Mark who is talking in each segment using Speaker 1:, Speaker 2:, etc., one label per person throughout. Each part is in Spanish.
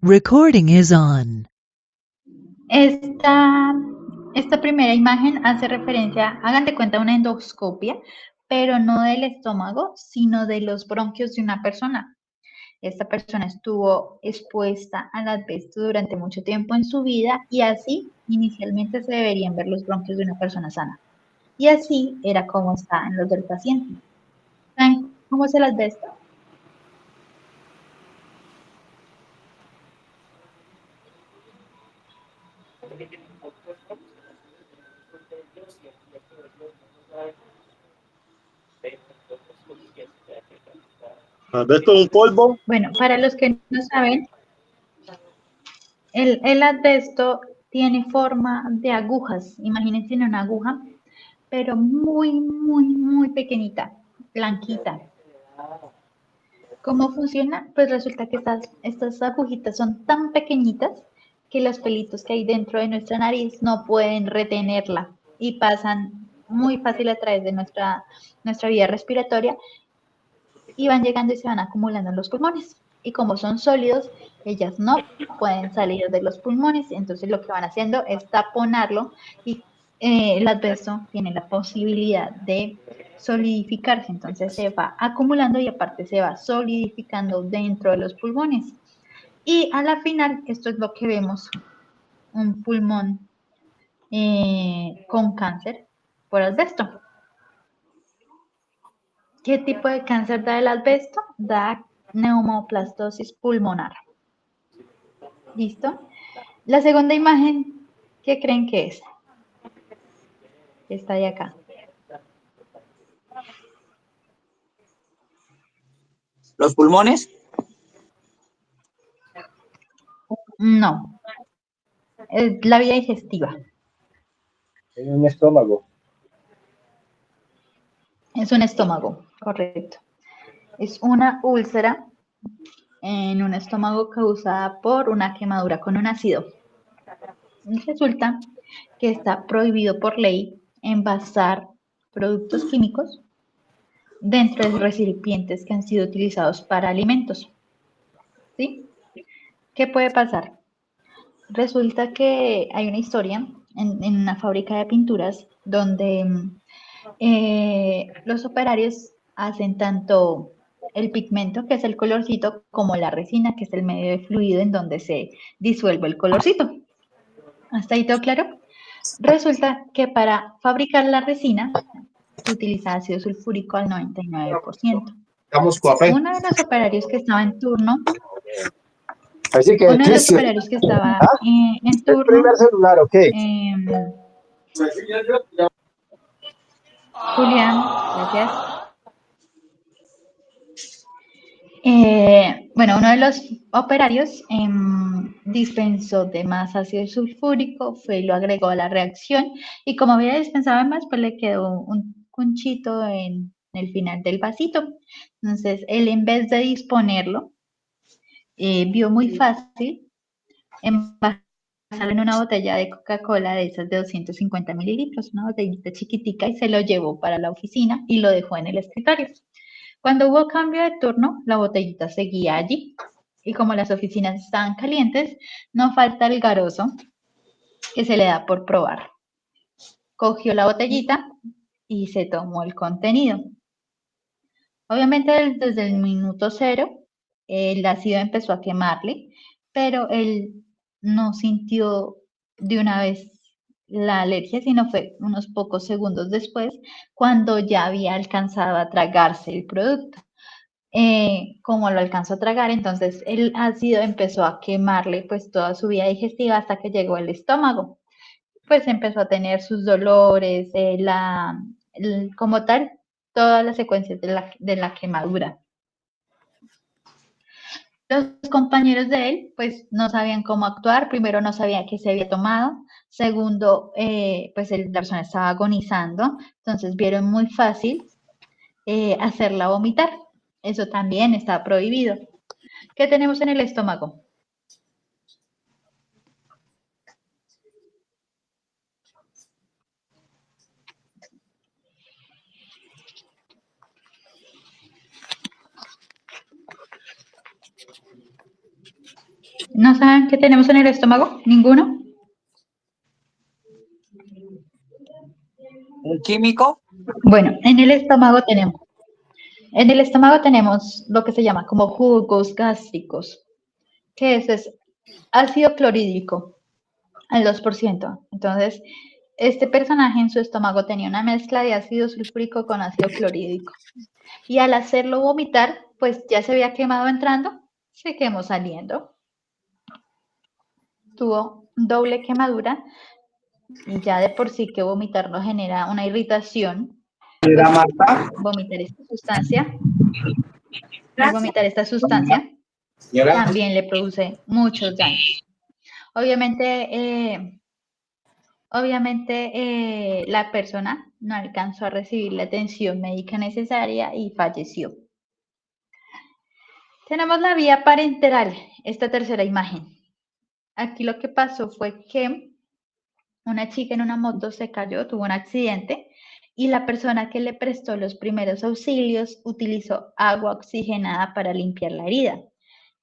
Speaker 1: Recording is on.
Speaker 2: Esta, esta primera imagen hace referencia, hagan de cuenta, una endoscopia, pero no del estómago, sino de los bronquios de una persona. Esta persona estuvo expuesta al asbesto durante mucho tiempo en su vida y así inicialmente se deberían ver los bronquios de una persona sana. Y así era como está en los del paciente. ¿Saben cómo es el asbesto?
Speaker 3: Alberto, un polvo.
Speaker 2: Bueno, para los que no saben, el asbesto tiene forma de agujas. Imagínense una aguja, pero muy pequeñita, blanquita. ¿Cómo funciona? Pues resulta que estas agujitas son tan pequeñitas que los pelitos que hay dentro de nuestra nariz no pueden retenerla y pasan muy fácil a través de nuestra vía respiratoria y van llegando y se van acumulando en los pulmones. Y como son sólidos, ellas no pueden salir de los pulmones, entonces lo que van haciendo es taponarlo y el asbesto tiene la posibilidad de solidificarse, entonces se va acumulando y aparte se va solidificando dentro de los pulmones. Y a la final, esto es lo que vemos, un pulmón con cáncer por asbesto. ¿Qué tipo de cáncer da el asbesto? Da neumoplastosis pulmonar. ¿Listo? La segunda imagen, ¿qué creen que es? Esta de acá.
Speaker 4: ¿Los pulmones?
Speaker 2: No, es la vía digestiva.
Speaker 3: En un estómago.
Speaker 2: Es un estómago, correcto. Es una úlcera en un estómago causada por una quemadura con un ácido. Resulta que está prohibido por ley envasar productos químicos dentro de recipientes que han sido utilizados para alimentos. ¿Sí? ¿Qué puede pasar? Resulta que hay una historia en una fábrica de pinturas donde los operarios hacen tanto el pigmento, que es el colorcito, como la resina, que es el medio de fluido en donde se disuelve el colorcito. ¿Hasta ahí todo claro? Resulta que para fabricar la resina se utiliza ácido sulfúrico al 99%. Uno de los operarios que estaba en turno,
Speaker 3: Así que,
Speaker 2: uno de los
Speaker 3: Cristian,
Speaker 2: operarios que estaba
Speaker 3: ¿ah?
Speaker 2: en
Speaker 3: ¿El primer
Speaker 2: turno,
Speaker 3: celular o qué?
Speaker 2: Julián, gracias. Bueno, uno de los operarios dispensó de más ácido sulfúrico, fue y lo agregó a la reacción y como había dispensado de más, pues le quedó un conchito en el final del vasito. Entonces, él en vez de disponerlo, vio muy fácil envasarlo en una botella de Coca-Cola de esas de 250 mililitros, una botellita chiquitica y se lo llevó para la oficina y lo dejó en el escritorio. Cuando hubo cambio de turno, la botellita seguía allí. Y como las oficinas estaban calientes, no falta el garoso que se le da por probar. Cogió la botellita y se tomó el contenido. Obviamente desde el minuto cero, el ácido empezó a quemarle, pero él no sintió de una vez la alergia, sino fue unos pocos segundos después, cuando ya había alcanzado a tragarse el producto. Como lo alcanzó a tragar, entonces el ácido empezó a quemarle pues toda su vía digestiva hasta que llegó al estómago. Pues empezó a tener sus dolores, como tal, todas las secuencias de la quemadura. Los compañeros de él pues no sabían cómo actuar, primero no sabían qué se había tomado, segundo pues la persona estaba agonizando, entonces vieron muy fácil hacerla vomitar. Eso también está prohibido. ¿Qué tenemos en el estómago? ¿No saben qué tenemos en el estómago? ¿Ninguno?
Speaker 4: ¿Un químico?
Speaker 2: Bueno, en el estómago tenemos lo que se llama como jugos gástricos, que eso es ácido clorhídrico al 2%. Entonces, este personaje en su estómago tenía una mezcla de ácido sulfúrico con ácido clorhídrico. Y al hacerlo vomitar, pues ya se había quemado entrando, se quemó saliendo. Tuvo doble quemadura y ya de por sí que vomitar nos genera una irritación. Vomitar esta sustancia, al vomitar esta sustancia, también le produce muchos daños. Obviamente, la persona no alcanzó a recibir la atención médica necesaria y falleció. Tenemos la vía parenteral, esta tercera imagen. Aquí lo que pasó fue que una chica en una moto se cayó, tuvo un accidente y la persona que le prestó los primeros auxilios utilizó agua oxigenada para limpiar la herida.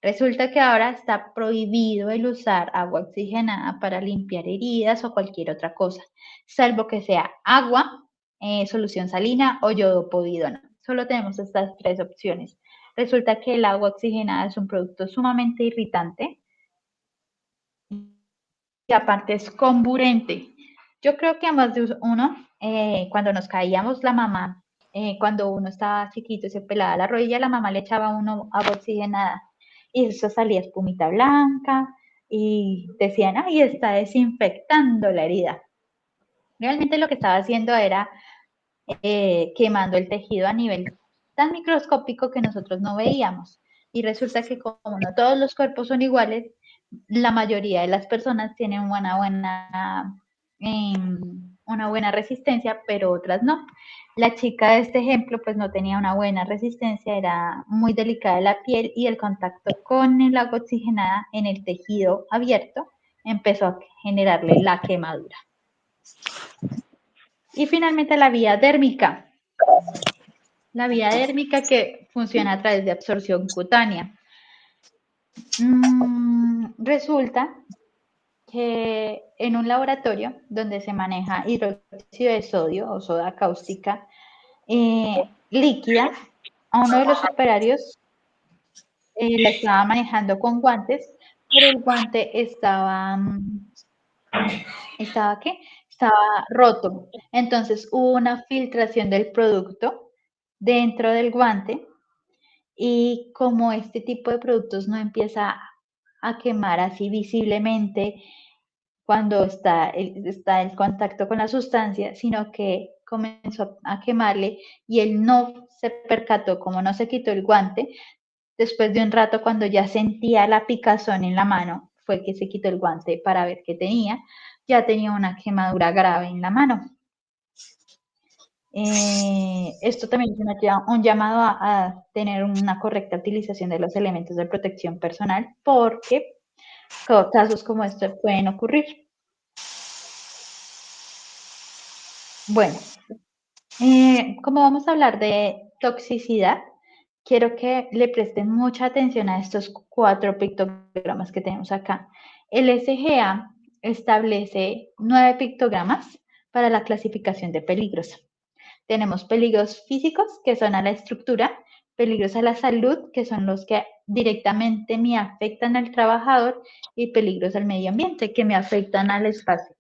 Speaker 2: Resulta que ahora está prohibido el usar agua oxigenada para limpiar heridas o cualquier otra cosa, salvo que sea agua, solución salina o yodopovidona. Solo tenemos estas tres opciones. Resulta que el agua oxigenada es un producto sumamente irritante y aparte es comburente. Yo creo que a más de uno, cuando nos caíamos, la mamá, cuando uno estaba chiquito y se pelaba la rodilla, la mamá le echaba a uno agua oxigenada y eso salía espumita blanca y decían, ay, está desinfectando la herida. Realmente lo que estaba haciendo era quemando el tejido a nivel tan microscópico que nosotros no veíamos. Y resulta que como no todos los cuerpos son iguales, la mayoría de las personas tienen una buena resistencia, pero otras no. La chica de este ejemplo pues no tenía una buena resistencia, era muy delicada la piel y el contacto con el agua oxigenada en el tejido abierto empezó a generarle la quemadura. Y finalmente la vía dérmica. La vía dérmica que funciona a través de absorción cutánea. Resulta que en un laboratorio donde se maneja hidróxido de sodio o soda cáustica líquida, a uno de los operarios la estaba manejando con guantes, pero el guante estaba roto. Entonces hubo una filtración del producto dentro del guante y como este tipo de productos no empieza a quemar así visiblemente cuando está el contacto con la sustancia, sino que comenzó a quemarle y él no se percató, como no se quitó el guante, después de un rato cuando ya sentía la picazón en la mano, fue que se quitó el guante para ver qué tenía, ya tenía una quemadura grave en la mano. Esto también es un llamado a tener una correcta utilización de los elementos de protección personal porque casos como estos pueden ocurrir. Bueno, como vamos a hablar de toxicidad, quiero que le presten mucha atención a estos 4 pictogramas que tenemos acá. El SGA establece 9 pictogramas para la clasificación de peligros. Tenemos peligros físicos, que son a la estructura, peligros a la salud, que son los que directamente me afectan al trabajador, y peligros al medio ambiente, que me afectan al espacio.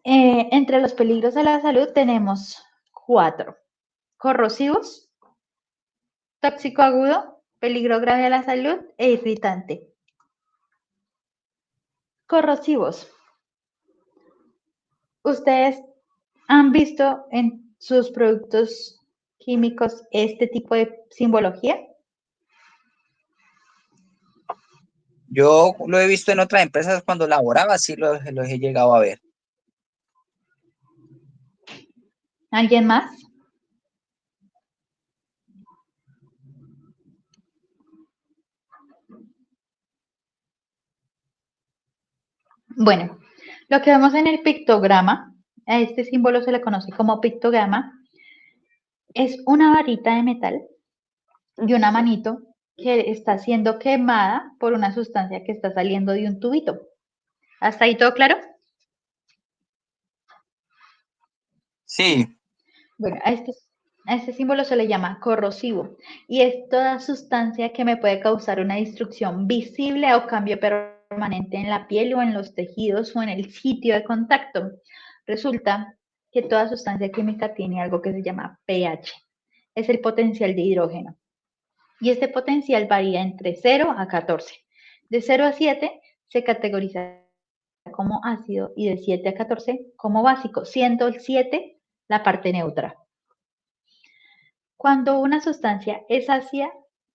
Speaker 2: Entre los peligros a la salud tenemos 4. Corrosivos, tóxico agudo, peligro grave a la salud e irritante. Corrosivos. ¿Ustedes han visto en sus productos químicos este tipo de simbología?
Speaker 4: Yo lo he visto en otras empresas cuando laboraba, sí los he llegado a ver.
Speaker 2: ¿Alguien más? Bueno, lo que vemos en el pictograma, a este símbolo se le conoce como pictograma, es una varita de metal y una manito que está siendo quemada por una sustancia que está saliendo de un tubito. ¿Hasta ahí todo claro?
Speaker 4: Sí,
Speaker 2: Bueno, a este símbolo se le llama corrosivo y es toda sustancia que me puede causar una destrucción visible o cambio permanente en la piel o en los tejidos o en el sitio de contacto. Resulta que toda sustancia química tiene algo que se llama pH, es el potencial de hidrógeno. Y este potencial varía entre 0 a 14. De 0 a 7 se categoriza como ácido y de 7 a 14 como básico, siendo el 7 la parte neutra. Cuando una sustancia es ácida,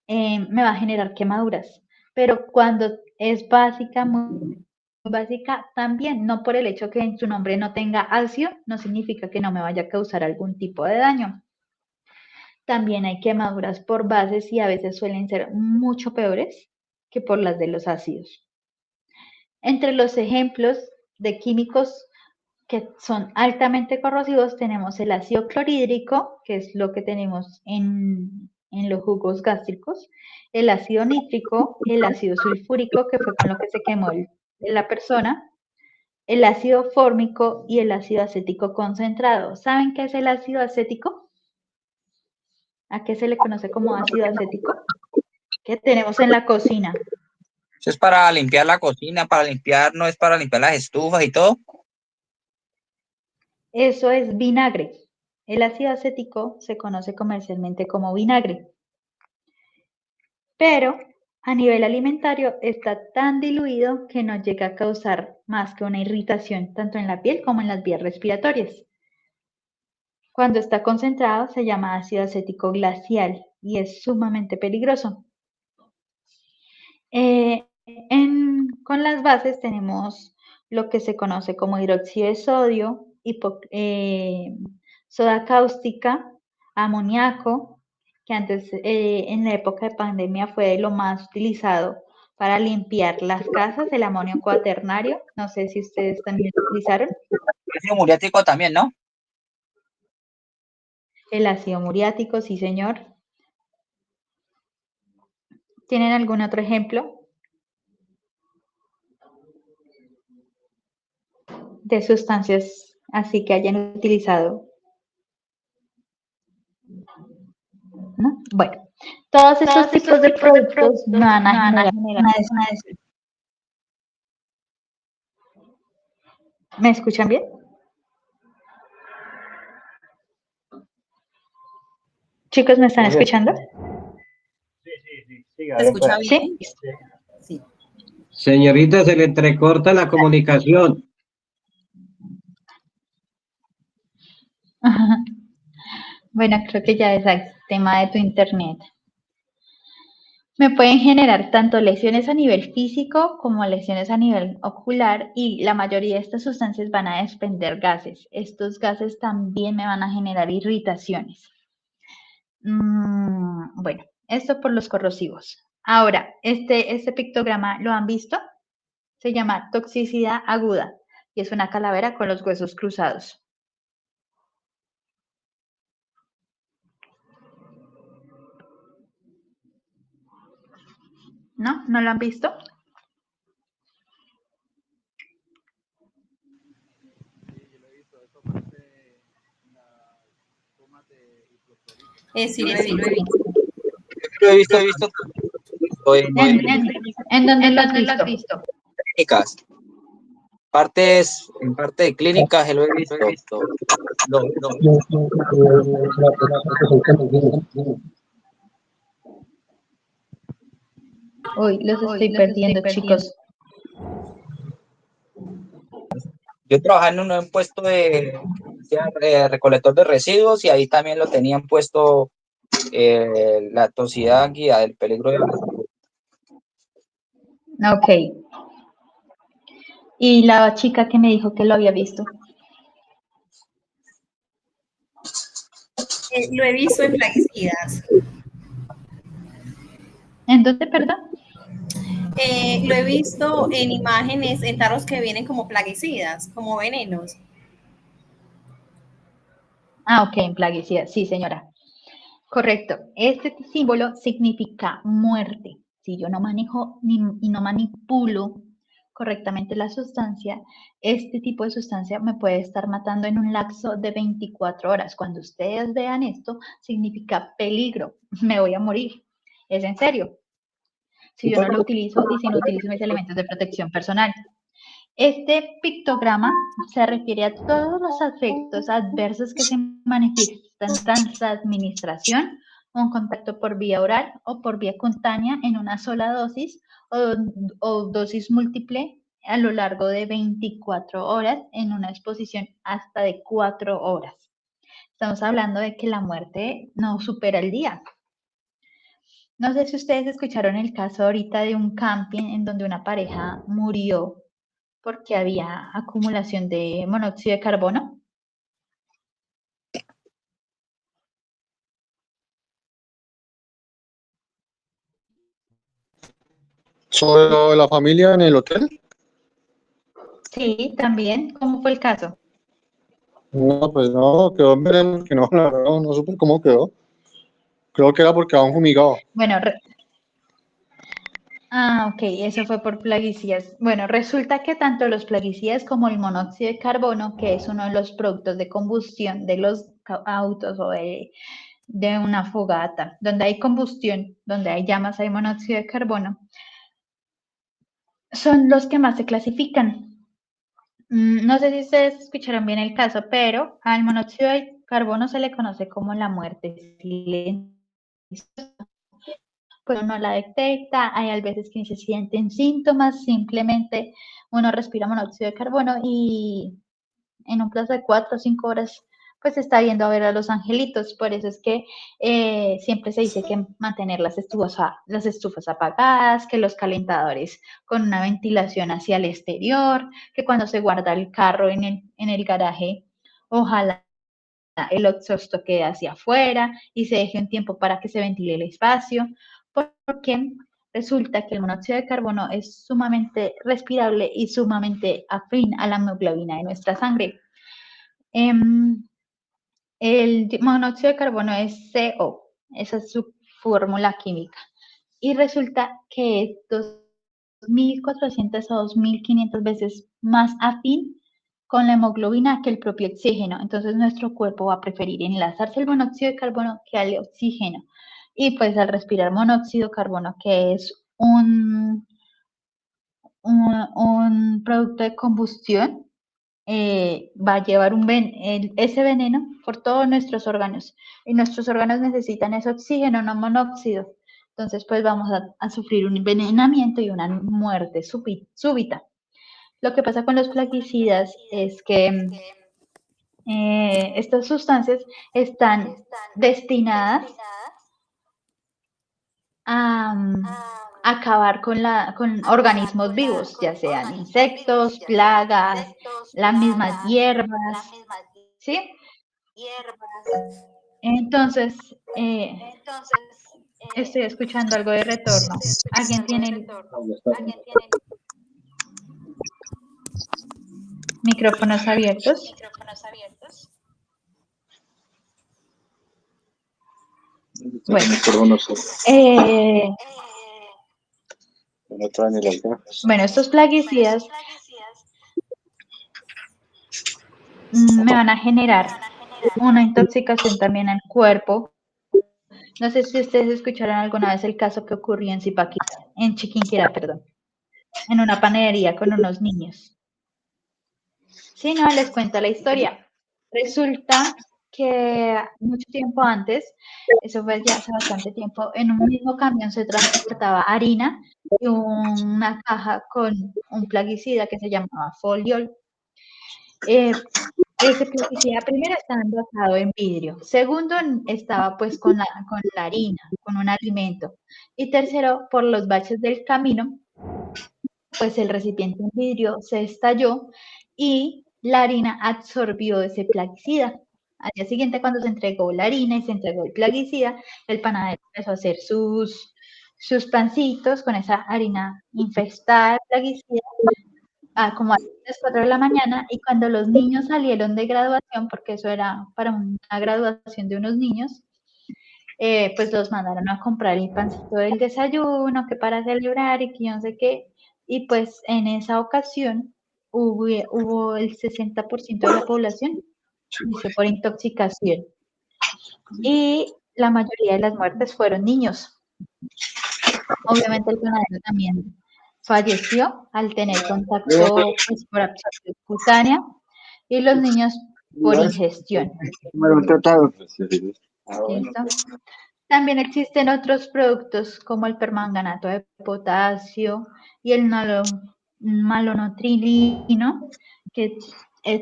Speaker 2: me va a generar quemaduras, pero cuando es básica, muy básica, también, no por el hecho que en su nombre no tenga ácido, no significa que no me vaya a causar algún tipo de daño. También hay quemaduras por bases y a veces suelen ser mucho peores que por las de los ácidos. Entre los ejemplos de químicos que son altamente corrosivos tenemos el ácido clorhídrico, que es lo que tenemos en los jugos gástricos, el ácido nítrico, el ácido sulfúrico, que fue con lo que se quemó la persona, el ácido fórmico y el ácido acético concentrado. ¿Saben qué es el ácido acético? ¿A qué se le conoce como ácido acético? ¿Qué tenemos en la cocina?
Speaker 4: eso es para limpiar la cocina, para limpiar, no es para limpiar las estufas y todo.
Speaker 2: Eso es vinagre. El ácido acético se conoce comercialmente como vinagre. Pero a nivel alimentario está tan diluido que no llega a causar más que una irritación tanto en la piel como en las vías respiratorias. Cuando está concentrado se llama ácido acético glacial y es sumamente peligroso. Con las bases tenemos lo que se conoce como hidróxido de sodio, soda cáustica, amoníaco, que antes en la época de pandemia fue lo más utilizado para limpiar las casas, el amonio cuaternario, no sé si ustedes también lo utilizaron,
Speaker 4: El ácido muriático también, ¿no?
Speaker 2: el ácido muriático, sí señor. ¿Tienen algún otro ejemplo de sustancias así que hayan utilizado? ¿No? Bueno, todos estos tipos de productos van a generar una destrucción. ¿Me escuchan bien? Chicos, ¿me están escuchando?
Speaker 3: Sí.
Speaker 5: ¿Se escucha bien?
Speaker 2: ¿Sí?
Speaker 5: Sí.
Speaker 6: Señorita, se le entrecorta la comunicación.
Speaker 2: Bueno, creo que ya es el tema de tu internet. Me pueden generar tanto lesiones a nivel físico como lesiones a nivel ocular y la mayoría de estas sustancias van a desprender gases. Estos gases también me van a generar irritaciones. Bueno, esto por los corrosivos. Ahora, este pictograma, ¿lo han visto? Se llama toxicidad aguda y es una calavera con los huesos cruzados. ¿No? ¿No lo han visto?
Speaker 5: Sí, lo he visto.
Speaker 4: Lo he visto
Speaker 2: ¿En dónde lo has visto?
Speaker 4: clínicas. En parte de clínicas lo he visto.
Speaker 2: Uy, los estoy perdiendo, chicos.
Speaker 4: Yo trabajaba en un puesto de recolector de residuos y ahí también lo tenían puesto la toxicidad guía del peligro de la salud.
Speaker 2: Ok. ¿Y la chica que me dijo que lo había visto?
Speaker 5: Lo he visto en plaguicidas.
Speaker 2: ¿En dónde, perdón?
Speaker 5: Lo he visto en imágenes, en tarros que vienen como plaguicidas, como venenos.
Speaker 2: Ah, ok, en plaguicidas, sí, señora. Correcto. Este símbolo significa muerte. Si yo no manejo y no manipulo correctamente la sustancia, este tipo de sustancia me puede estar matando en un lapso de 24 horas. Cuando ustedes vean esto, significa peligro. Me voy a morir. Es en serio. Si yo no lo utilizo y si no utilizo mis elementos de protección personal. Este pictograma se refiere a todos los efectos adversos que se manifiestan tras la administración, un contacto por vía oral o por vía cutánea en una sola dosis o dosis múltiple a lo largo de 24 horas en una exposición hasta de 4 horas. Estamos hablando de que la muerte no supera el día. No sé si ustedes escucharon el caso ahorita de un camping en donde una pareja murió porque había acumulación de monóxido de carbono.
Speaker 7: ¿Sobre lo de la familia en el hotel?
Speaker 2: Sí, también. ¿Cómo fue el caso?
Speaker 7: No, pues no, quedó en veremos que no, la verdad, no supe cómo quedó. Creo que era porque habían fumigado.
Speaker 2: Bueno, ok, eso fue por plaguicidas. Bueno, resulta que tanto los plaguicidas como el monóxido de carbono, que es uno de los productos de combustión de los autos o de una fogata, donde hay combustión, donde hay llamas, hay monóxido de carbono, son los que más se clasifican. No sé si ustedes escucharon bien el caso, pero al monóxido de carbono se le conoce como la muerte silenciosa. Pues uno la detecta, hay veces que se sienten síntomas, simplemente uno respira monóxido de carbono y en un plazo de 4 o 5 horas pues está yendo a ver a los angelitos. Por eso es que siempre se dice que mantener las estufas apagadas, que los calentadores con una ventilación hacia el exterior, que cuando se guarda el carro en el garaje, ojalá el exhausto quede hacia afuera y se deje un tiempo para que se ventile el espacio, porque resulta que el monóxido de carbono es sumamente respirable y sumamente afín a la hemoglobina de nuestra sangre. El monóxido de carbono es CO, esa es su fórmula química. Y resulta que es 2.400 o 2.500 veces más afín con la hemoglobina que el propio oxígeno. Entonces nuestro cuerpo va a preferir enlazarse al monóxido de carbono que al oxígeno. Y pues al respirar monóxido de carbono, que es un producto de combustión, va a llevar ese veneno por todos nuestros órganos. Y nuestros órganos necesitan ese oxígeno, no monóxido. Entonces, pues vamos a sufrir un envenenamiento y una muerte súbita. Lo que pasa con los plaguicidas es que estas sustancias están destinadas a acabar con organismos vivos, ya sean insectos, plagas, las mismas hierbas, ¿sí? Entonces, estoy escuchando algo de retorno. ¿Alguien tiene micrófonos abiertos? Bueno, bueno, estos plaguicidas me van a generar una intoxicación también al cuerpo. No sé si ustedes escucharon alguna vez el caso que ocurrió en Zipaquirá, en Chiquinquirá, perdón, en una panadería con unos niños. Sí, no, les cuento la historia. Resulta que mucho tiempo antes, eso fue ya hace bastante tiempo, en un mismo camión se transportaba harina y una caja con un plaguicida que se llamaba foliol. Ese plaguicida primero estaba envasado en vidrio, segundo estaba pues con la harina, con un alimento, y tercero, por los baches del camino, pues el recipiente en vidrio se estalló y la harina absorbió ese plaguicida. Al día siguiente, cuando se entregó la harina y se entregó el plaguicida, el panadero empezó a hacer sus pancitos con esa harina infestada de plaguicida, como a las 4 de la mañana, y cuando los niños salieron de graduación, porque eso era para una graduación de unos niños, pues los mandaron a comprar el pancito del desayuno, que para celebrar y que yo no sé qué. Y pues en esa ocasión hubo el 60% de la población falleció por intoxicación. Y la mayoría de las muertes fueron niños. Obviamente el ganadero también falleció al tener contacto pues, por absorción cutánea y los niños por ingestión. ¿Listo? También existen otros productos como el permanganato de potasio y el malonotrilino que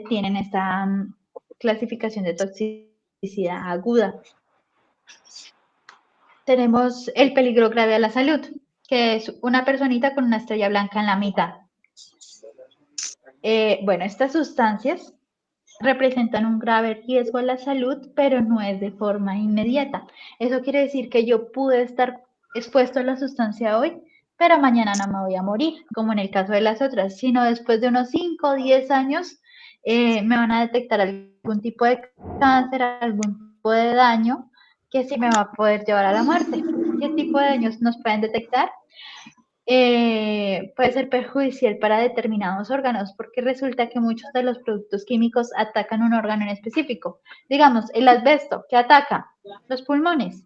Speaker 2: tienen esta clasificación de toxicidad aguda. Tenemos el peligro grave a la salud, que es una personita con una estrella blanca en la mitad. Bueno, estas sustancias representan un grave riesgo a la salud, pero no es de forma inmediata. Eso quiere decir que yo pude estar expuesto a la sustancia hoy, pero mañana no me voy a morir, como en el caso de las otras, sino después de unos 5 o 10 años me van a detectar algún tipo de cáncer, algún tipo de daño que sí me va a poder llevar a la muerte. ¿Qué tipo de daños nos pueden detectar? Puede ser perjudicial para determinados órganos porque resulta que muchos de los productos químicos atacan un órgano en específico. Digamos, el asbesto, ¿qué ataca? Los pulmones.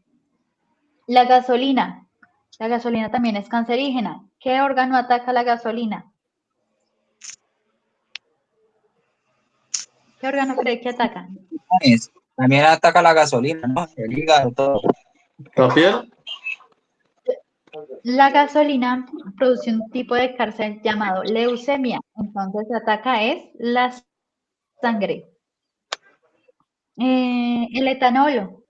Speaker 2: La gasolina también es cancerígena. ¿Qué órgano ataca la gasolina? ¿Qué órgano cree que ataca?
Speaker 4: También ataca la gasolina, ¿no? El hígado, todo.
Speaker 7: ¿La piel?
Speaker 2: La gasolina produce un tipo de cáncer llamado leucemia. Entonces, ataca es la sangre. El etanol,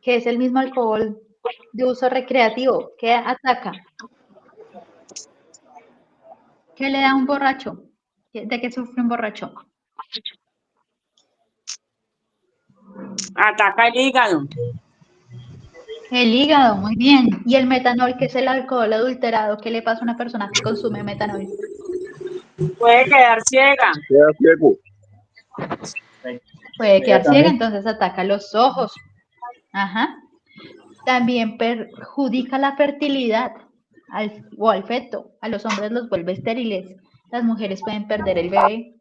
Speaker 2: que es el mismo alcohol de uso recreativo, ¿qué ataca? ¿Qué le da a un borracho? ¿De qué sufre un borracho?
Speaker 8: Ataca el hígado.
Speaker 2: El hígado, muy bien. Y el metanol, que es el alcohol adulterado, ¿qué le pasa a una persona que consume metanol?
Speaker 8: Puede quedar ciega.
Speaker 7: Queda ciego.
Speaker 2: Puede quedar ciega, entonces ataca los ojos. Ajá. También perjudica la fertilidad o al feto. A los hombres los vuelve estériles. Las mujeres pueden perder el bebé.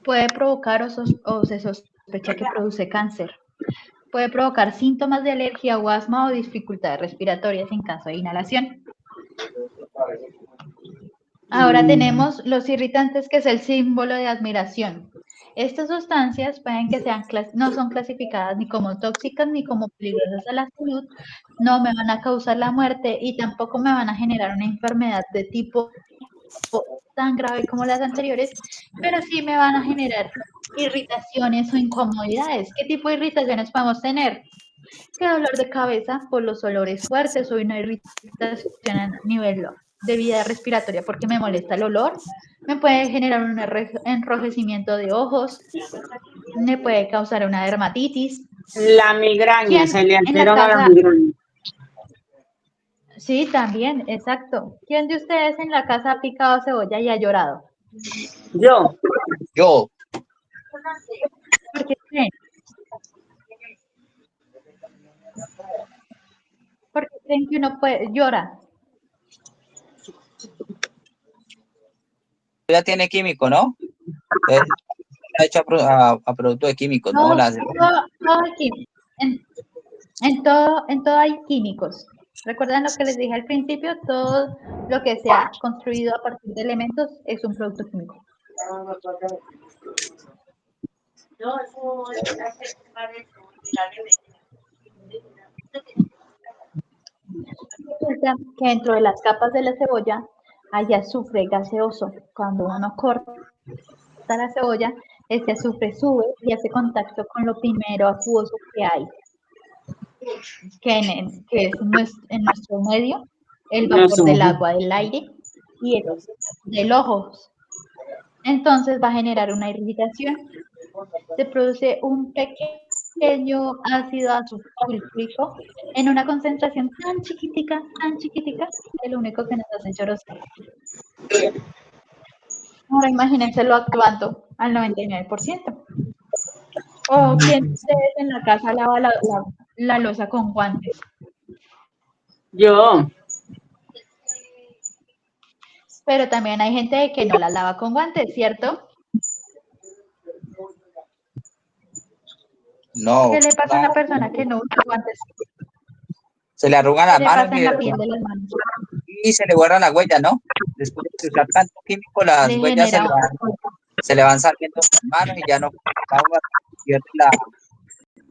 Speaker 2: Puede provocar o se sospecha que produce cáncer. Puede provocar síntomas de alergia o asma o dificultades respiratorias en caso de inhalación. Ahora tenemos los irritantes, que es el símbolo de admiración. Estas sustancias pueden que no son clasificadas ni como tóxicas ni como peligrosas a la salud, no me van a causar la muerte y tampoco me van a generar una enfermedad de tipo tan grave como las anteriores, pero sí me van a generar irritaciones o incomodidades. ¿Qué tipo de irritaciones podemos tener? Que dolor de cabeza por los olores fuertes o una irritación a nivel de vía respiratoria porque me molesta el olor, me puede generar un enrojecimiento de ojos, me puede causar una dermatitis.
Speaker 8: La migraña, se le
Speaker 2: en la
Speaker 8: alteró la
Speaker 2: casa?
Speaker 8: migraña.
Speaker 2: Sí, también, exacto. ¿Quién de ustedes en la casa ha picado cebolla y ha llorado?
Speaker 8: Yo.
Speaker 4: Yo,
Speaker 2: ¿Por qué creen? ¿Por qué creen que uno llora?
Speaker 4: ya tiene químico, ¿no? Está hecho a producto de químicos, ¿no?
Speaker 2: Todo hay químicos. En todo hay químicos. ¿Recuerdan lo que les dije al principio? Todo lo que se ha construido a partir de elementos es un producto químico. Resulta que dentro de las capas de la cebolla hay azufre gaseoso. Cuando uno corta la cebolla, este azufre sube y hace contacto con lo primero acuoso que hay, que es en nuestro medio, el vapor del agua, del aire y del ojo. Entonces va a generar una irritación. Se produce un pequeño ácido azulfúrico en una concentración tan chiquitica, que lo único que nos hace llorosar. Ahora imagínenselo actuando al 99%. O quien ustedes en la casa lava la loza con guantes.
Speaker 8: Yo.
Speaker 2: Pero también hay gente que no la lava con guantes, ¿cierto?
Speaker 4: No,
Speaker 2: ¿Qué le pasa a
Speaker 4: no,
Speaker 2: una persona que no usa guantes?
Speaker 4: se le arrugan
Speaker 2: ¿Qué
Speaker 4: las
Speaker 2: le
Speaker 4: manos
Speaker 2: pasa en la piel de las manos?
Speaker 4: y se le borran las huellas, ¿no? Después de usar tanto químico, las
Speaker 2: Le
Speaker 4: huellas
Speaker 2: genera,
Speaker 4: se le van saliendo de las manos y ya no pierde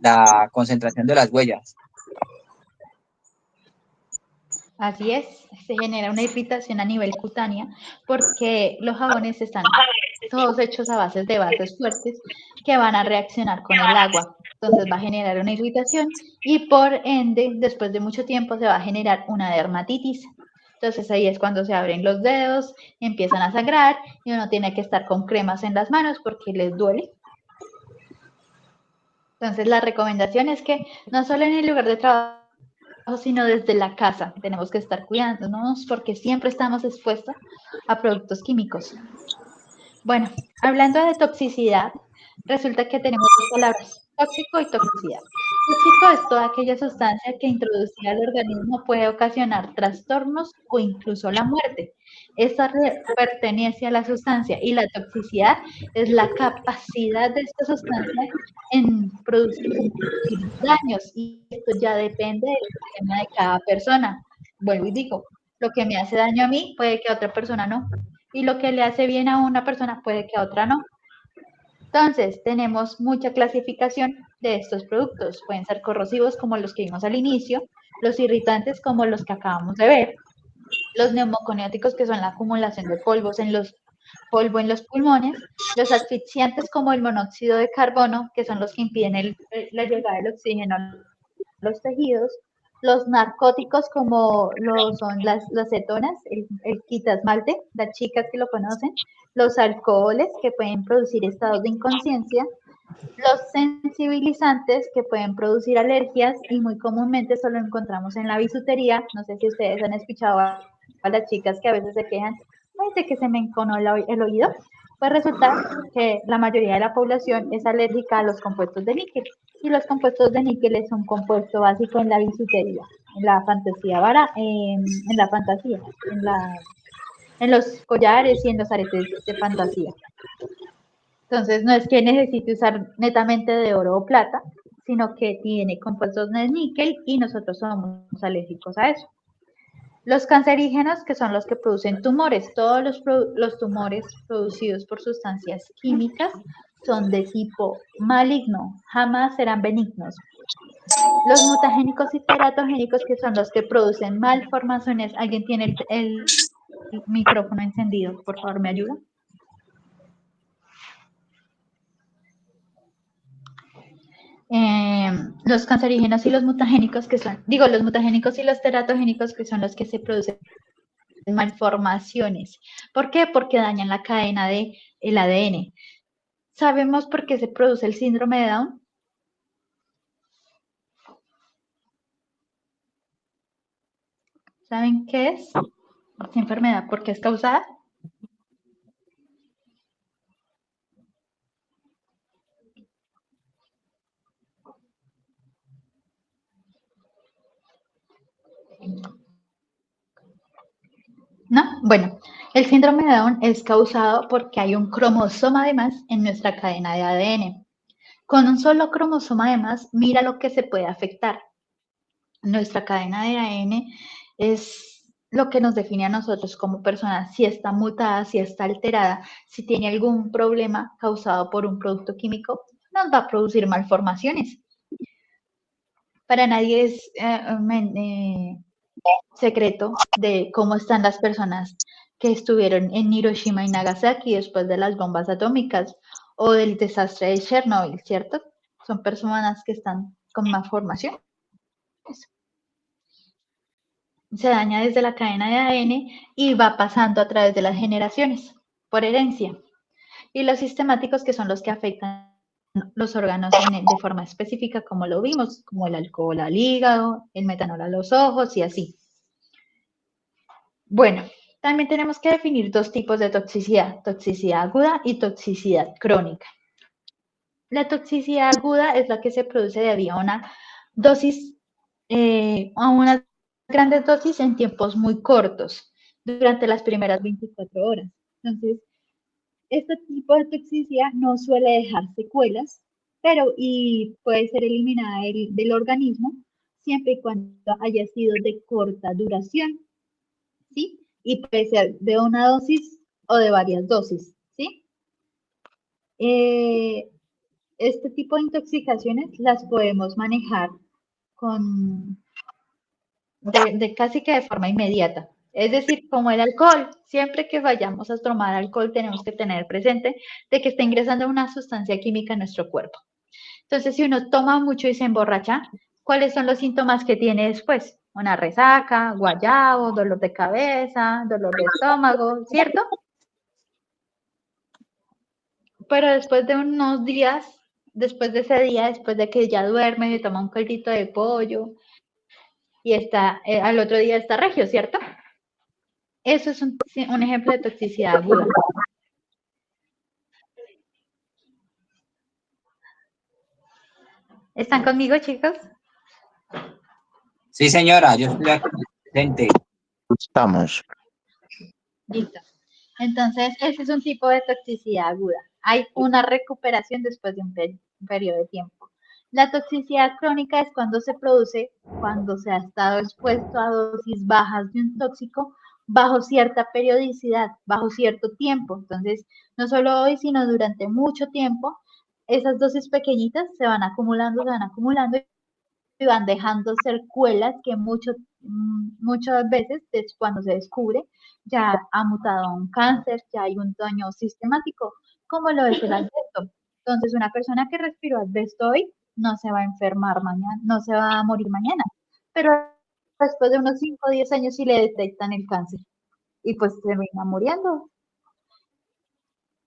Speaker 4: la concentración de las huellas.
Speaker 2: así es, se genera una irritación a nivel cutánea porque los jabones están todos hechos a bases de bases fuertes que van a reaccionar con el agua. Entonces va a generar una irritación y por ende, después de mucho tiempo, se va a generar una dermatitis. Entonces ahí es cuando se abren los dedos, empiezan a sangrar y uno tiene que estar con cremas en las manos porque les duele. Entonces la recomendación es que no solo en el lugar de trabajo, sino desde la casa tenemos que estar cuidándonos porque siempre estamos expuestos a productos químicos. Bueno, hablando de toxicidad, resulta que tenemos dos palabras, tóxico y toxicidad. Tóxico es toda aquella sustancia que introducida al organismo puede ocasionar trastornos o incluso la muerte. Esta pertenece a la sustancia y la toxicidad es la capacidad de esta sustancia en producir daños y esto ya depende del sistema de cada persona. Vuelvo y digo, lo que me hace daño a mí puede que a otra persona no y lo que le hace bien a una persona puede que a otra no. Entonces, tenemos mucha clasificación de estos productos. Pueden ser corrosivos como los que vimos al inicio, los irritantes como los que acabamos de ver, los neumoconióticos que son la acumulación de polvo en los pulmones, los asfixiantes como el monóxido de carbono, que son los que impiden la llegada del oxígeno a los tejidos, los narcóticos como son las cetonas, el quitasmalte, las chicas que lo conocen, los alcoholes que pueden producir estados de inconsciencia, los sensibilizantes que pueden producir alergias y muy comúnmente solo encontramos en la bisutería. No sé si ustedes han escuchado a las chicas que a veces se quejan, ay, de que se me enconó el oído. Pues resulta que la mayoría de la población es alérgica a los compuestos de níquel y los compuestos de níquel es un compuesto básico en la bisutería, en la fantasía en la fantasía, en los collares y en los aretes de fantasía. Entonces, no es que necesite usar netamente de oro o plata, sino que tiene compuestos de níquel y nosotros somos alérgicos a eso. Los cancerígenos, que son los que producen tumores, todos los tumores producidos por sustancias químicas son de tipo maligno, jamás serán benignos. Los mutagénicos y teratogénicos, que son los que producen malformaciones. ¿Alguien tiene el micrófono encendido? Por favor, ¿me ayuda? Los cancerígenos y los mutagénicos, los mutagénicos y los teratogénicos, que son los que se producen malformaciones. ¿Por qué? Porque dañan la cadena del ADN. ¿Sabemos por qué se produce el síndrome de Down? ¿Saben qué es esta enfermedad? ¿Por qué es causada? ¿No? Bueno, el síndrome de Down es causado porque hay un cromosoma de más en nuestra cadena de ADN. Con un solo cromosoma de más, mira lo que se puede afectar. Nuestra cadena de ADN es lo que nos define a nosotros como personas, si está mutada, si está alterada, si tiene algún problema causado por un producto químico, nos va a producir malformaciones. Para nadie es secreto de cómo están las personas que estuvieron en Hiroshima y Nagasaki después de las bombas atómicas o del desastre de Chernobyl, ¿cierto? Son personas que están con malformación. Se daña desde la cadena de ADN y va pasando a través de las generaciones por herencia. Y los sistemáticos, que son los que afectan los órganos de forma específica, como lo vimos, como el alcohol al hígado, el metanol a los ojos y así. Bueno, también tenemos que definir dos tipos de toxicidad, toxicidad aguda y toxicidad crónica. La toxicidad aguda es la que se produce debido a una dosis, a unas grandes dosis en tiempos muy cortos, durante las primeras 24 horas. Entonces, este tipo de toxicidad no suele dejar secuelas, y puede ser eliminada del organismo siempre y cuando haya sido de corta duración, ¿sí? Y puede ser de una dosis o de varias dosis, ¿sí? Este tipo de intoxicaciones las podemos manejar casi que de forma inmediata. Es decir, como el alcohol, siempre que vayamos a tomar alcohol tenemos que tener presente de que está ingresando una sustancia química en nuestro cuerpo. Entonces, si uno toma mucho y se emborracha, ¿cuáles son los síntomas que tiene después? Una resaca, guayabo, dolor de cabeza, dolor de estómago, ¿cierto? Pero después de unos días, después de ese día, después de que ya duerme, toma un caldito de pollo y al otro día está regio, ¿cierto? Eso es un ejemplo de toxicidad aguda. ¿Están conmigo, chicos?
Speaker 4: Sí, señora, yo estoy aquí presente.
Speaker 9: Estamos.
Speaker 2: Listo. Entonces, ese es un tipo de toxicidad aguda. Hay una recuperación después de un periodo de tiempo. La toxicidad crónica es cuando se produce cuando se ha estado expuesto a dosis bajas de un tóxico bajo cierta periodicidad, bajo cierto tiempo. Entonces, no solo hoy, sino durante mucho tiempo, esas dosis pequeñitas se van acumulando y van dejando secuelas que muchas veces, cuando se descubre, ya ha mutado a un cáncer, ya hay un daño sistemático, como lo es el asbesto. Entonces, una persona que respiró asbesto hoy no se va a enfermar mañana, no se va a morir mañana, pero después de unos 5 o 10 años sí le detectan el cáncer y pues termina muriendo.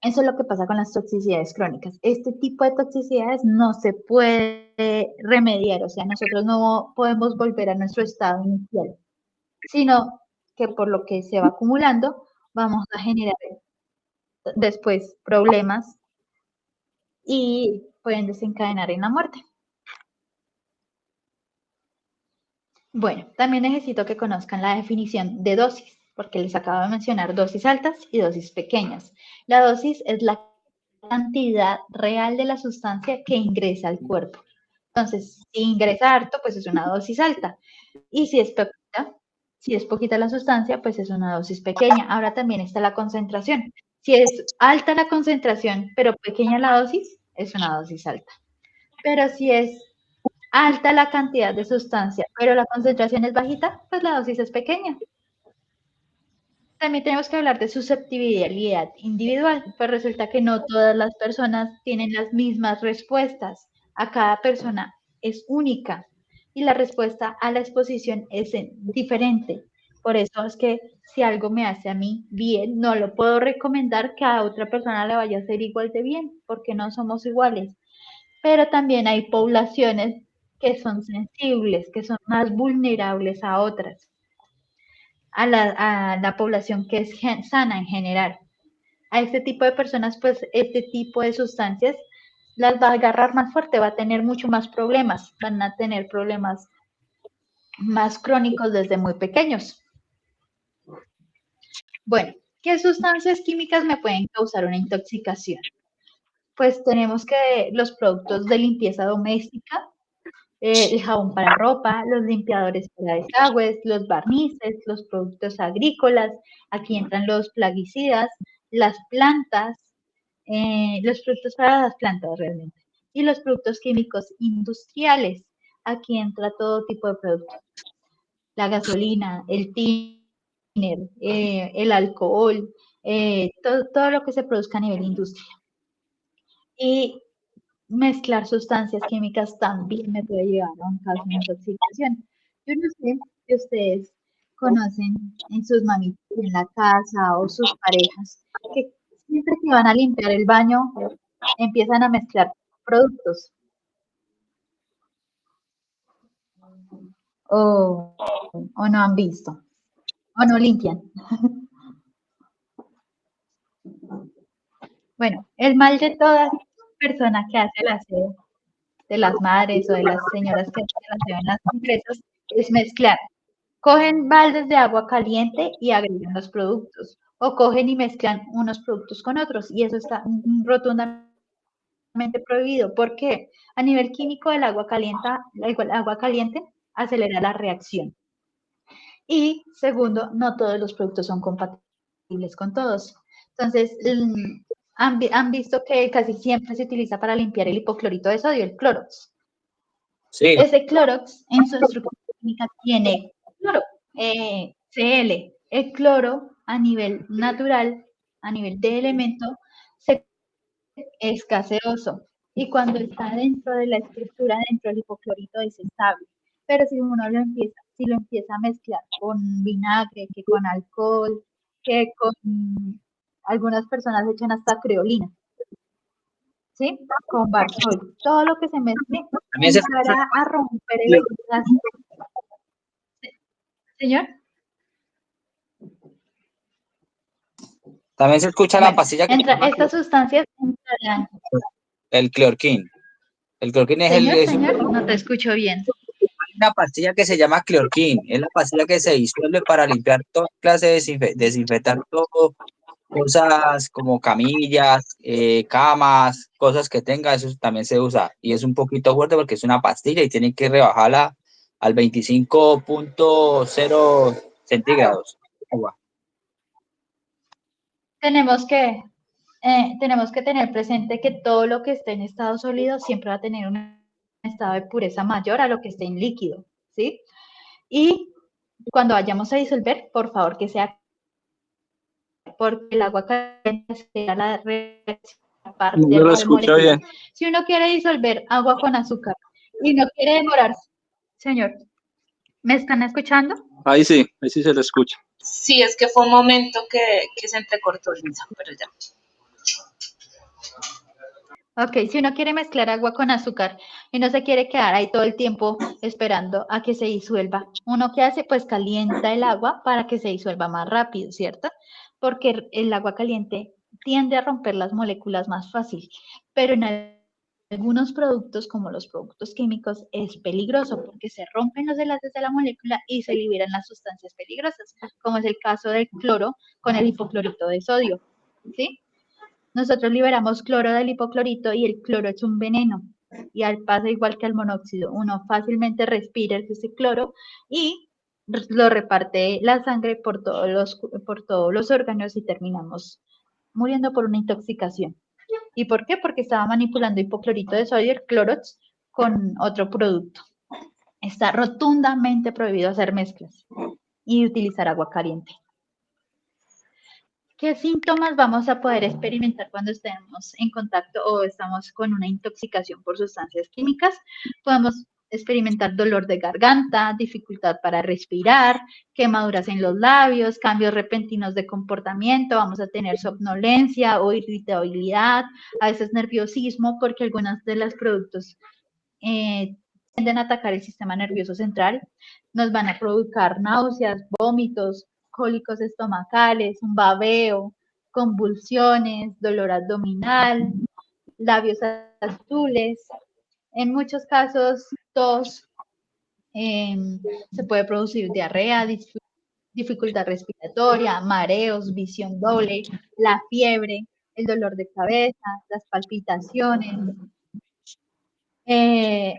Speaker 2: Eso es lo que pasa con las toxicidades crónicas. Este tipo de toxicidades no se puede remediar, o sea, nosotros no podemos volver a nuestro estado inicial, sino que por lo que se va acumulando, vamos a generar después problemas y pueden desencadenar en la muerte. Bueno, también necesito que conozcan la definición de dosis, porque les acabo de mencionar dosis altas y dosis pequeñas. La dosis es la cantidad real de la sustancia que ingresa al cuerpo. Entonces, si ingresa harto, pues es una dosis alta. Y si es poquita la sustancia, pues es una dosis pequeña. Ahora también está la concentración. Si es alta la concentración, pero pequeña la dosis, es una dosis alta. Pero si es alta la cantidad de sustancia, pero la concentración es bajita, pues la dosis es pequeña. También tenemos que hablar de susceptibilidad individual, pues resulta que no todas las personas tienen las mismas respuestas. A cada persona es única y la respuesta a la exposición es diferente. Por eso es que si algo me hace a mí bien, no lo puedo recomendar que a otra persona le vaya a hacer igual de bien, porque no somos iguales. Pero también hay poblaciones que son sensibles, que son más vulnerables a otras, a la población que es sana en general. A este tipo de personas, pues este tipo de sustancias las va a agarrar más fuerte, va a tener mucho más problemas, van a tener problemas más crónicos desde muy pequeños. Bueno, ¿qué sustancias químicas me pueden causar una intoxicación? Pues tenemos que los productos de limpieza doméstica, el jabón para ropa, los limpiadores para desagües, los barnices, los productos agrícolas, aquí entran los plaguicidas, las plantas, los productos para las plantas realmente, y los productos químicos industriales, aquí entra todo tipo de productos, la gasolina, el thinner, el alcohol, todo lo que se produzca a nivel industria. Y mezclar sustancias químicas también me puede llevar a un caso de intoxicación. Yo no sé si ustedes conocen en sus mamitas en la casa o sus parejas que siempre que van a limpiar el baño empiezan a mezclar productos o no han visto o no limpian. Bueno, el mal de toda persona que hace el aseo de las madres o de las señoras que hacen las empresas es mezclar. Cogen baldes de agua caliente y agregan los productos, o cogen y mezclan unos productos con otros, y eso está rotundamente prohibido. ¿Por qué? A nivel químico, el agua caliente acelera la reacción. Y segundo, no todos los productos son compatibles con todos. Entonces, han visto que casi siempre se utiliza para limpiar el hipoclorito de sodio, el Clorox.
Speaker 4: Sí,
Speaker 2: Ese Clorox en su estructura química tiene cloro, Cl. El cloro a nivel natural, a nivel de elemento, es gaseoso. Y cuando está dentro de la estructura, dentro del hipoclorito, es estable. Pero si uno lo empieza a mezclar con vinagre, que con alcohol, que con algunas personas echan hasta creolina, ¿sí? Con barsol, todo lo que se mezcle
Speaker 4: también se,
Speaker 2: empezará a romper el gas. Señor,
Speaker 4: también se escucha la
Speaker 2: bueno,
Speaker 4: pastilla que se llama
Speaker 2: estas sustancias entrarán.
Speaker 4: el Cleorquín. El Cleorquín
Speaker 2: Señor, no te escucho bien.
Speaker 4: una pastilla que se llama Cleorquín. Es la pastilla que se disuelve para limpiar toda clase de desinfectar todo, cosas como camillas, camas, cosas que tenga, eso también se usa. Y es un poquito fuerte porque es una pastilla y tienen que rebajarla al 25.0 centígrados. Agua.
Speaker 2: Tenemos que tener presente que todo lo que esté en estado sólido siempre va a tener un estado de pureza mayor a lo que esté en líquido, ¿sí? Y cuando vayamos a disolver, por favor que sea, porque el agua caliente será la reacción parte
Speaker 9: No me lo
Speaker 2: de
Speaker 9: escucho
Speaker 2: moléculas.
Speaker 9: bien.
Speaker 2: Si uno quiere disolver agua con azúcar y no quiere demorarse, señor, ¿me están escuchando?
Speaker 9: Ahí sí se lo escucha.
Speaker 10: Sí, es que fue un momento que se entrecortó, Lisa, pero ya.
Speaker 2: Ok, si uno quiere mezclar agua con azúcar y no se quiere quedar ahí todo el tiempo esperando a que se disuelva, ¿uno qué hace? Pues calienta el agua para que se disuelva más rápido, ¿cierto? Porque el agua caliente tiende a romper las moléculas más fácil, pero en algunos productos, como los productos químicos, es peligroso porque se rompen los enlaces de la molécula y se liberan las sustancias peligrosas, como es el caso del cloro con el hipoclorito de sodio, ¿sí? Nosotros liberamos cloro del hipoclorito y el cloro es un veneno. Y al paso igual que el monóxido, uno fácilmente respira ese cloro y lo reparte la sangre por todos los órganos y terminamos muriendo por una intoxicación. ¿Y por qué? Porque estaba manipulando hipoclorito de sodio, el Clorox, con otro producto. Está rotundamente prohibido hacer mezclas y utilizar agua caliente. ¿Qué síntomas vamos a poder experimentar cuando estemos en contacto o estamos con una intoxicación por sustancias químicas? Podemos experimentar dolor de garganta, dificultad para respirar, quemaduras en los labios, cambios repentinos de comportamiento, vamos a tener somnolencia o irritabilidad, a veces nerviosismo, porque algunos de los productos tienden a atacar el sistema nervioso central, nos van a provocar náuseas, vómitos, cólicos estomacales, un babeo, convulsiones, dolor abdominal, labios azules, en muchos casos tos, se puede producir diarrea, dificultad respiratoria, mareos, visión doble, la fiebre, el dolor de cabeza, las palpitaciones.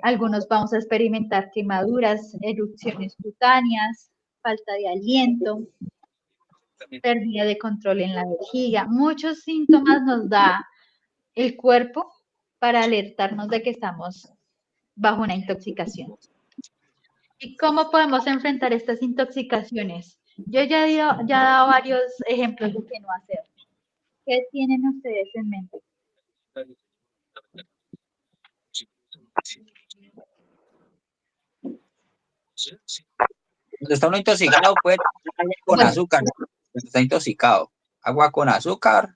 Speaker 2: Algunos vamos a experimentar quemaduras, erupciones cutáneas, falta de aliento, pérdida de control en la vejiga. Muchos síntomas nos da el cuerpo para alertarnos de que estamos bajo una intoxicación. ¿Y cómo podemos enfrentar estas intoxicaciones? Yo ya he dado varios ejemplos de qué no hacer. ¿Qué tienen ustedes en mente?
Speaker 4: Cuando está uno intoxicado, puede tomar agua con azúcar. Cuando está intoxicado, agua con azúcar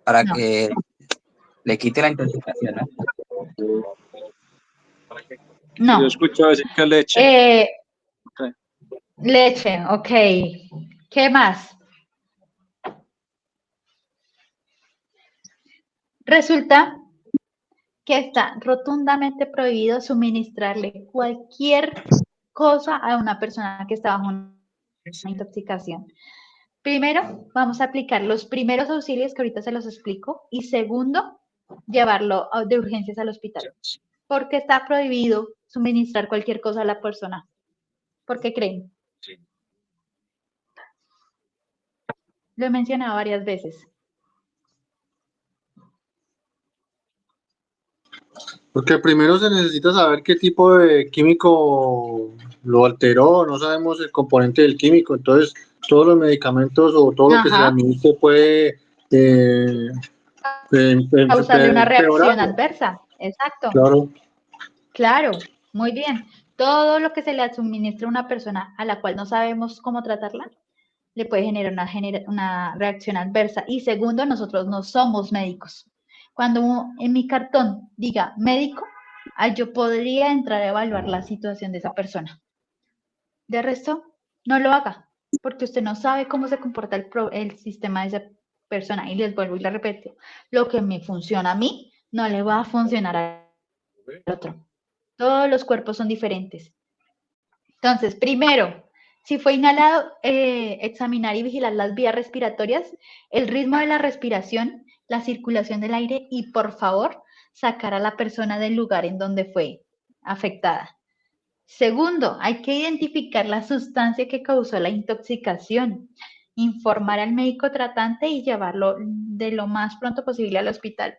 Speaker 4: para que le quite la intoxicación, ¿no?
Speaker 2: No.
Speaker 9: Yo escucho decir que leche. Okay.
Speaker 2: Leche, ok. ¿Qué más? Resulta que está rotundamente prohibido suministrarle cualquier cosa a una persona que está bajo una intoxicación. Primero, vamos a aplicar los primeros auxilios que ahorita se los explico y segundo, llevarlo de urgencias al hospital. ¿Por qué está prohibido suministrar cualquier cosa a la persona? ¿Por qué creen? Lo he mencionado varias veces.
Speaker 7: Porque primero se necesita saber qué tipo de químico lo alteró, no sabemos el componente del químico, entonces todos los medicamentos o todo lo que se le administre puede
Speaker 2: causarle una reacción
Speaker 7: empeorarlo.
Speaker 2: adversa. Exacto.
Speaker 7: Claro.
Speaker 2: Claro, muy bien. Todo lo que se le suministra a una persona a la cual no sabemos cómo tratarla, le puede generar una reacción adversa. Y segundo, nosotros no somos médicos. Cuando en mi cartón diga médico, yo podría entrar a evaluar la situación de esa persona. De resto, no lo haga, porque usted no sabe cómo se comporta el sistema de esa persona. Y les vuelvo y les repito, lo que me funciona a mí, no le va a funcionar al otro. Todos los cuerpos son diferentes. Entonces, primero, si fue inhalado, examinar y vigilar las vías respiratorias, el ritmo de la respiración, la circulación del aire y, por favor, sacar a la persona del lugar en donde fue afectada. Segundo, hay que identificar la sustancia que causó la intoxicación, informar al médico tratante y llevarlo de lo más pronto posible al hospital.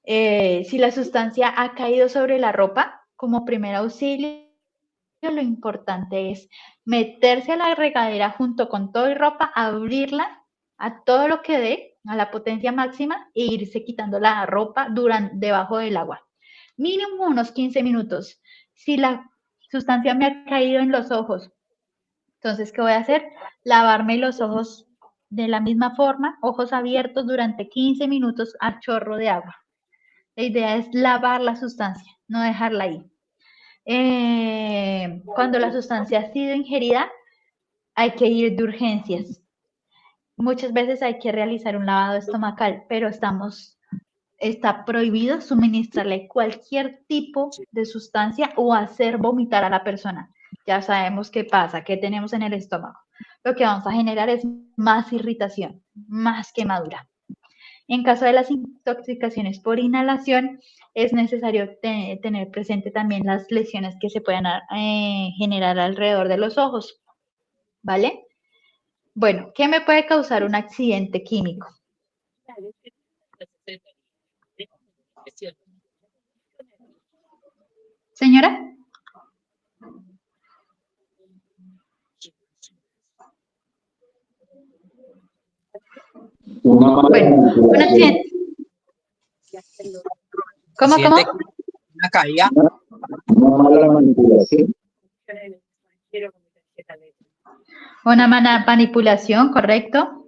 Speaker 2: Si la sustancia ha caído sobre la ropa, como primer auxilio, lo importante es meterse a la regadera junto con todo y ropa, abrirla a todo lo que dé, a la potencia máxima, e irse quitando la ropa debajo del agua. Mínimo unos 15 minutos. Si la sustancia me ha caído en los ojos, entonces, ¿qué voy a hacer? Lavarme los ojos de la misma forma, ojos abiertos durante 15 minutos a chorro de agua. La idea es lavar la sustancia, no dejarla ahí. Cuando la sustancia ha sido ingerida, hay que ir de urgencias. Muchas veces hay que realizar un lavado estomacal, pero está prohibido suministrarle cualquier tipo de sustancia o hacer vomitar a la persona. Ya sabemos qué pasa, qué tenemos en el estómago. Lo que vamos a generar es más irritación, más quemadura. En caso de las intoxicaciones por inhalación, es necesario tener presente también las lesiones que se puedan generar alrededor de los ojos, ¿vale? Bueno, ¿qué me puede causar un accidente químico? Señora. Bueno, un accidente. ¿Cómo?
Speaker 4: Una caída.
Speaker 2: Una manipulación, ¿correcto?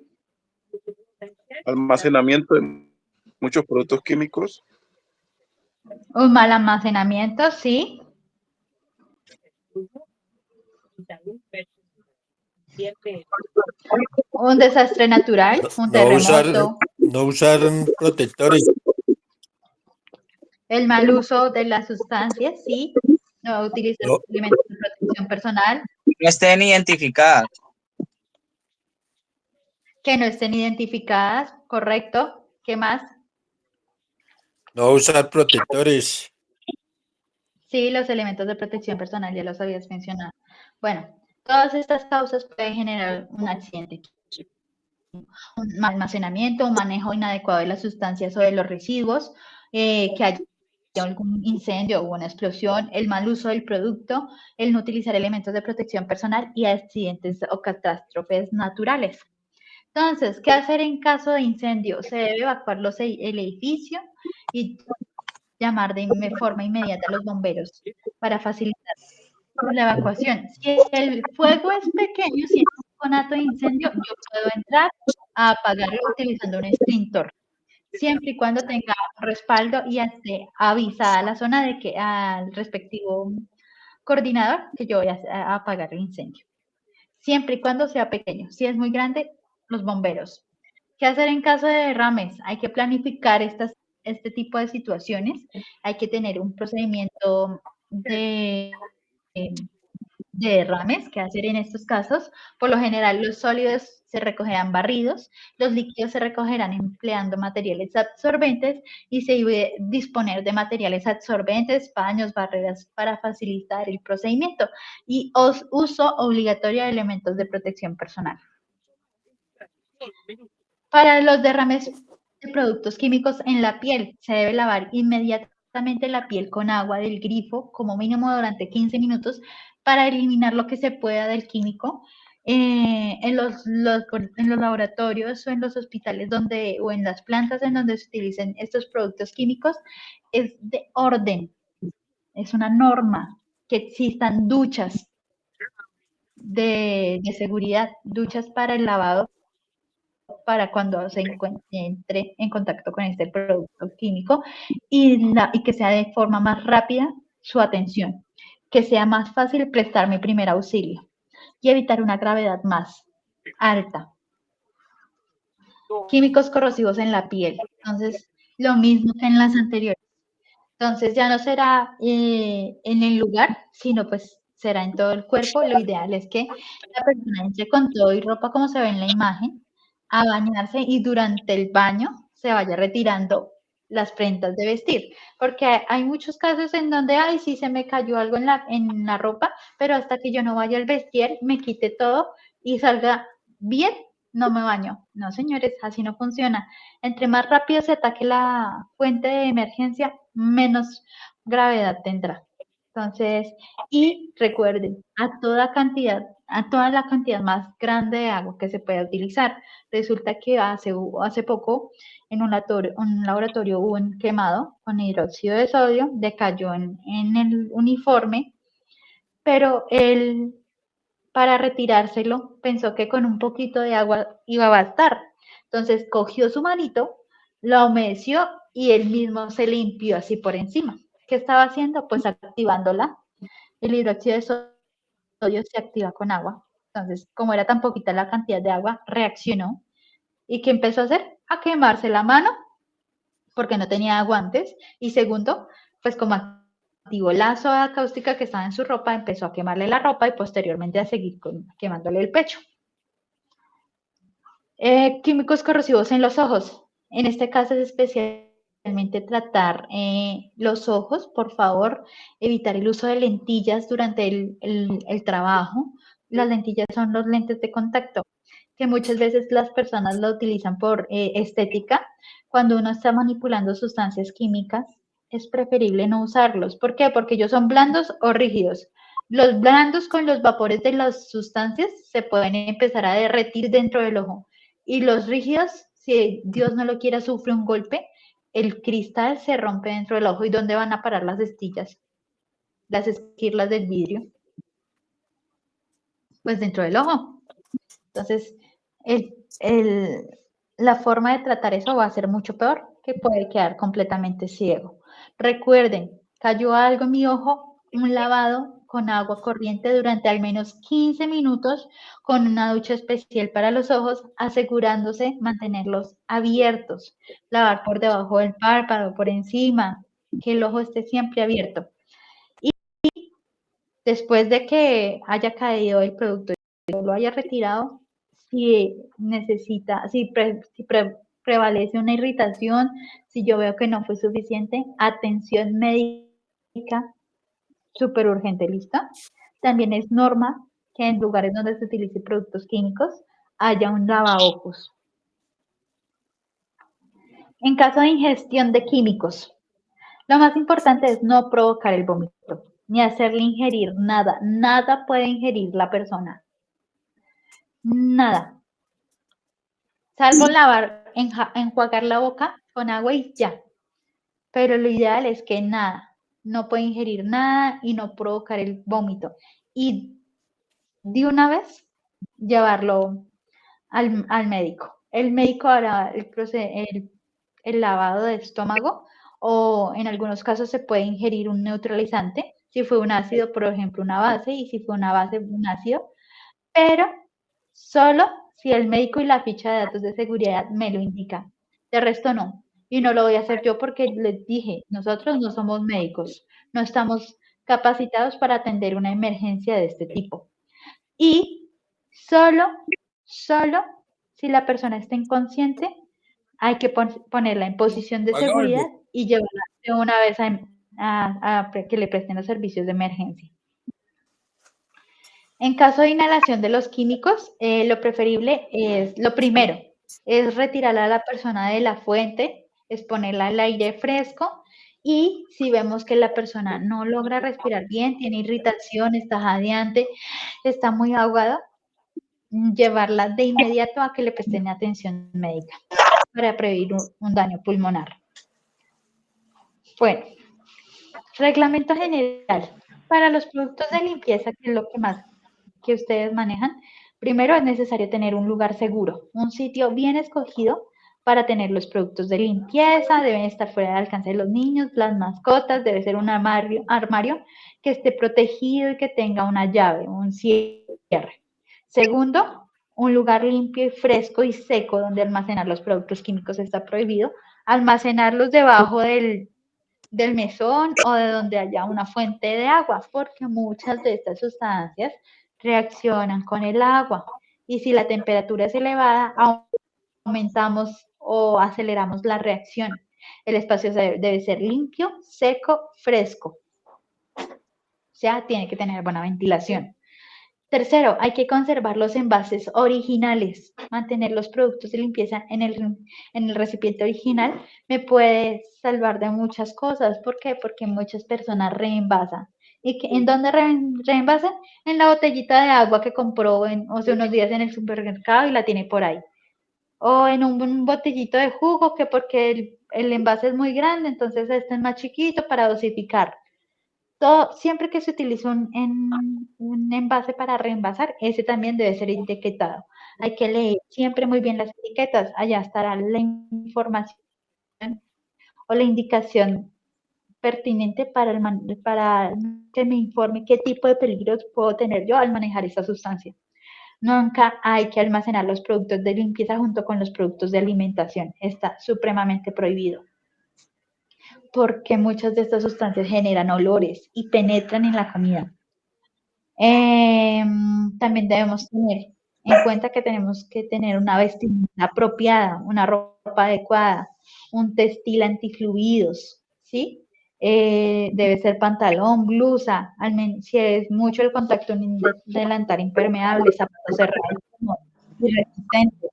Speaker 11: Almacenamiento de muchos productos químicos.
Speaker 2: Un mal almacenamiento, sí. Un desastre natural, un terremoto.
Speaker 12: No usar protectores.
Speaker 2: El mal uso de las sustancias, sí. No utilizar elementos de protección personal.
Speaker 4: No estén identificadas.
Speaker 2: Que no estén identificadas, correcto. ¿Qué más?
Speaker 12: No usar protectores.
Speaker 2: Sí, los elementos de protección personal ya los habías mencionado. Bueno, todas estas causas pueden generar un accidente. Un almacenamiento, un manejo inadecuado de las sustancias o de los residuos, que haya algún incendio o una explosión, el mal uso del producto, el no utilizar elementos de protección personal y accidentes o catástrofes naturales. Entonces, ¿qué hacer en caso de incendio? Se debe evacuar el edificio y llamar de forma inmediata a los bomberos para facilitar la evacuación. Si el fuego es pequeño, si es un conato de incendio, yo puedo entrar a apagarlo utilizando un extintor, siempre y cuando tenga respaldo y esté avisada la zona de que al respectivo coordinador que yo voy a apagar el incendio. Siempre y cuando sea pequeño. Si es muy grande, los bomberos. ¿Qué hacer en caso de derrames? Hay que planificar estas este tipo de situaciones, hay que tener un procedimiento de derrames que hacer en estos casos. Por lo general, los sólidos se recogerán barridos, los líquidos se recogerán empleando materiales absorbentes y se debe disponer de materiales absorbentes, paños, barreras para facilitar el procedimiento y uso obligatorio de elementos de protección personal. Para los derrames de productos químicos en la piel, se debe lavar inmediatamente la piel con agua del grifo, como mínimo durante 15 minutos, para eliminar lo que se pueda del químico. En los laboratorios o en los hospitales o en las plantas en donde se utilicen estos productos químicos, es de orden, es una norma que existan duchas de seguridad, duchas para el lavado, para cuando se entre en contacto con este producto químico y que sea de forma más rápida su atención, que sea más fácil prestar mi primer auxilio y evitar una gravedad más alta. Químicos corrosivos en la piel, entonces lo mismo que en las anteriores. Entonces ya no será en el lugar, sino pues será en todo el cuerpo. Lo ideal es que la persona entre con todo y ropa como se ve en la imagen, a bañarse y durante el baño se vaya retirando las prendas de vestir, porque hay muchos casos en donde, ay, sí se me cayó algo en la ropa, pero hasta que yo no vaya al vestir, me quite todo y salga bien, no me baño. No, señores, así no funciona. Entre más rápido se ataque la fuente de emergencia, menos gravedad tendrá. Entonces, y recuerden, a toda la cantidad más grande de agua que se pueda utilizar. Resulta que hace poco en un laboratorio hubo un quemado con hidróxido de sodio, decayó en el uniforme, pero él, para retirárselo, pensó que con un poquito de agua iba a bastar. Entonces cogió su manito, la humedeció y él mismo se limpió así por encima. ¿Qué estaba haciendo? Pues activándola. El hidróxido de sodio se activa con agua. Entonces, como era tan poquita la cantidad de agua, reaccionó. ¿Y qué empezó a hacer? A quemarse la mano, porque no tenía guantes. Y segundo, pues como activó la soda cáustica que estaba en su ropa, empezó a quemarle la ropa y posteriormente a seguir quemándole el pecho. Químicos corrosivos en los ojos. En este caso es especialmente tratar los ojos, por favor, evitar el uso de lentillas durante el trabajo. Las lentillas son los lentes de contacto, que muchas veces las personas lo utilizan por estética. Cuando uno está manipulando sustancias químicas, es preferible no usarlos. ¿Por qué? Porque ellos son blandos o rígidos. Los blandos con los vapores de las sustancias se pueden empezar a derretir dentro del ojo. Y los rígidos, si Dios no lo quiera, sufre un golpe, el cristal se rompe dentro del ojo. ¿Y dónde van a parar las esquillas? Las esquirlas del vidrio. Pues dentro del ojo. Entonces, la forma de tratar eso va a ser mucho peor, que puede quedar completamente ciego. Recuerden, cayó algo en mi ojo, un lavado con agua corriente durante al menos 15 minutos con una ducha especial para los ojos, asegurándose mantenerlos abiertos. Lavar por debajo del párpado, por encima, que el ojo esté siempre abierto. Y después de que haya caído el producto y lo haya retirado, si prevalece una irritación, si yo veo que no fue suficiente, atención médica súper urgente, ¿lista? También es norma que en lugares donde se utilicen productos químicos haya un lavaojos. En caso de ingestión de químicos, lo más importante es no provocar el vómito, ni hacerle ingerir nada. Nada puede ingerir la persona. Nada. Salvo enjuagar la boca con agua y ya. Pero lo ideal es que nada. No puede ingerir nada y no provocar el vómito. Y de una vez llevarlo al médico. El médico hará el lavado de estómago o en algunos casos se puede ingerir un neutralizante. Si fue un ácido, por ejemplo, una base, y si fue una base, un ácido. Pero solo si el médico y la ficha de datos de seguridad me lo indican. De resto no. Y no lo voy a hacer yo porque les dije, nosotros no somos médicos, no estamos capacitados para atender una emergencia de este tipo. Y solo si la persona está inconsciente, hay que ponerla en posición de seguridad y llevarla de una vez a que le presten los servicios de emergencia. En caso de inhalación de los químicos, lo preferible es, lo primero, es retirar a la persona de la fuente, exponerla al aire fresco y si vemos que la persona no logra respirar bien, tiene irritación, está jadeante, está muy ahogada, llevarla de inmediato a que le presten atención médica para prevenir un daño pulmonar. Bueno, reglamento general. Para los productos de limpieza, que es lo que más que ustedes manejan, primero es necesario tener un lugar seguro, un sitio bien escogido para tener los productos de limpieza, deben estar fuera del alcance de los niños, las mascotas, debe ser un armario que esté protegido y que tenga una llave, un cierre. Segundo, un lugar limpio y fresco y seco donde almacenar los productos químicos está prohibido. Almacenarlos debajo del mesón o de donde haya una fuente de agua, porque muchas de estas sustancias reaccionan con el agua y si la temperatura es elevada, aumentamos o aceleramos la reacción. El espacio debe ser limpio, seco, fresco. O sea, tiene que tener buena ventilación. Tercero, hay que conservar los envases originales. Mantener los productos de limpieza en el recipiente original me puede salvar de muchas cosas. ¿Por qué? Porque muchas personas reenvasan. ¿Y en dónde reenvasan? En la botellita de agua que compró hace unos días en el supermercado y la tiene por ahí. O en un botellito de jugo que porque el envase es muy grande, entonces este es más chiquito para dosificar. Siempre que se utiliza un envase para reenvasar, ese también debe ser etiquetado. Hay que leer siempre muy bien las etiquetas. Allá estará la información o la indicación pertinente para que me informe qué tipo de peligros puedo tener yo al manejar esa sustancia. Nunca hay que almacenar los productos de limpieza junto con los productos de alimentación. Está supremamente prohibido. Porque muchas de estas sustancias generan olores y penetran en la comida. También debemos tener en cuenta que tenemos que tener una vestimenta apropiada, una ropa adecuada, un textil antifluidos, ¿sí? Debe ser pantalón, blusa, al menos si es mucho el contacto, un delantal impermeable, zapatos cerrados y resistentes.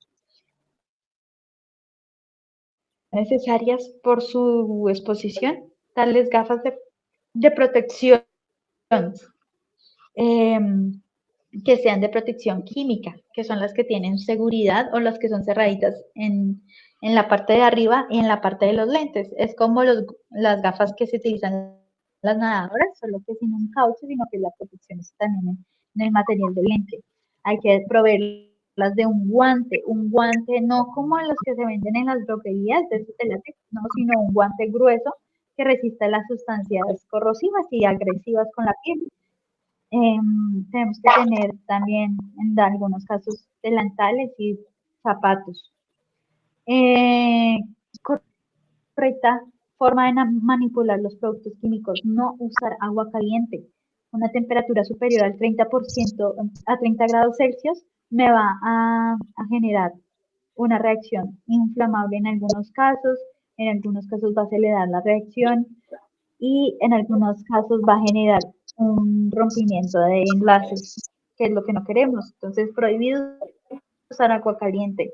Speaker 2: Necesarias por su exposición, tales gafas de protección que sean de protección química, que son las que tienen seguridad o las que son cerraditas en la parte de arriba y en la parte de los lentes. Es como las gafas que se utilizan las nadadoras, solo que sin un caucho, sino que la protección está también en el material del lente. Hay que proveerlas de un guante no como los que se venden en las droguerías de látex, no, sino un guante grueso que resista las sustancias corrosivas y agresivas con la piel. Tenemos que tener también, en algunos casos, delantales y zapatos. Correcta forma de manipular los productos químicos, no usar agua caliente. Una temperatura superior al 30%, a 30 grados Celsius, me va a generar una reacción inflamable en algunos casos va a acelerar la reacción y en algunos casos va a generar un rompimiento de enlaces, que es lo que no queremos. Entonces, prohibido usar agua caliente.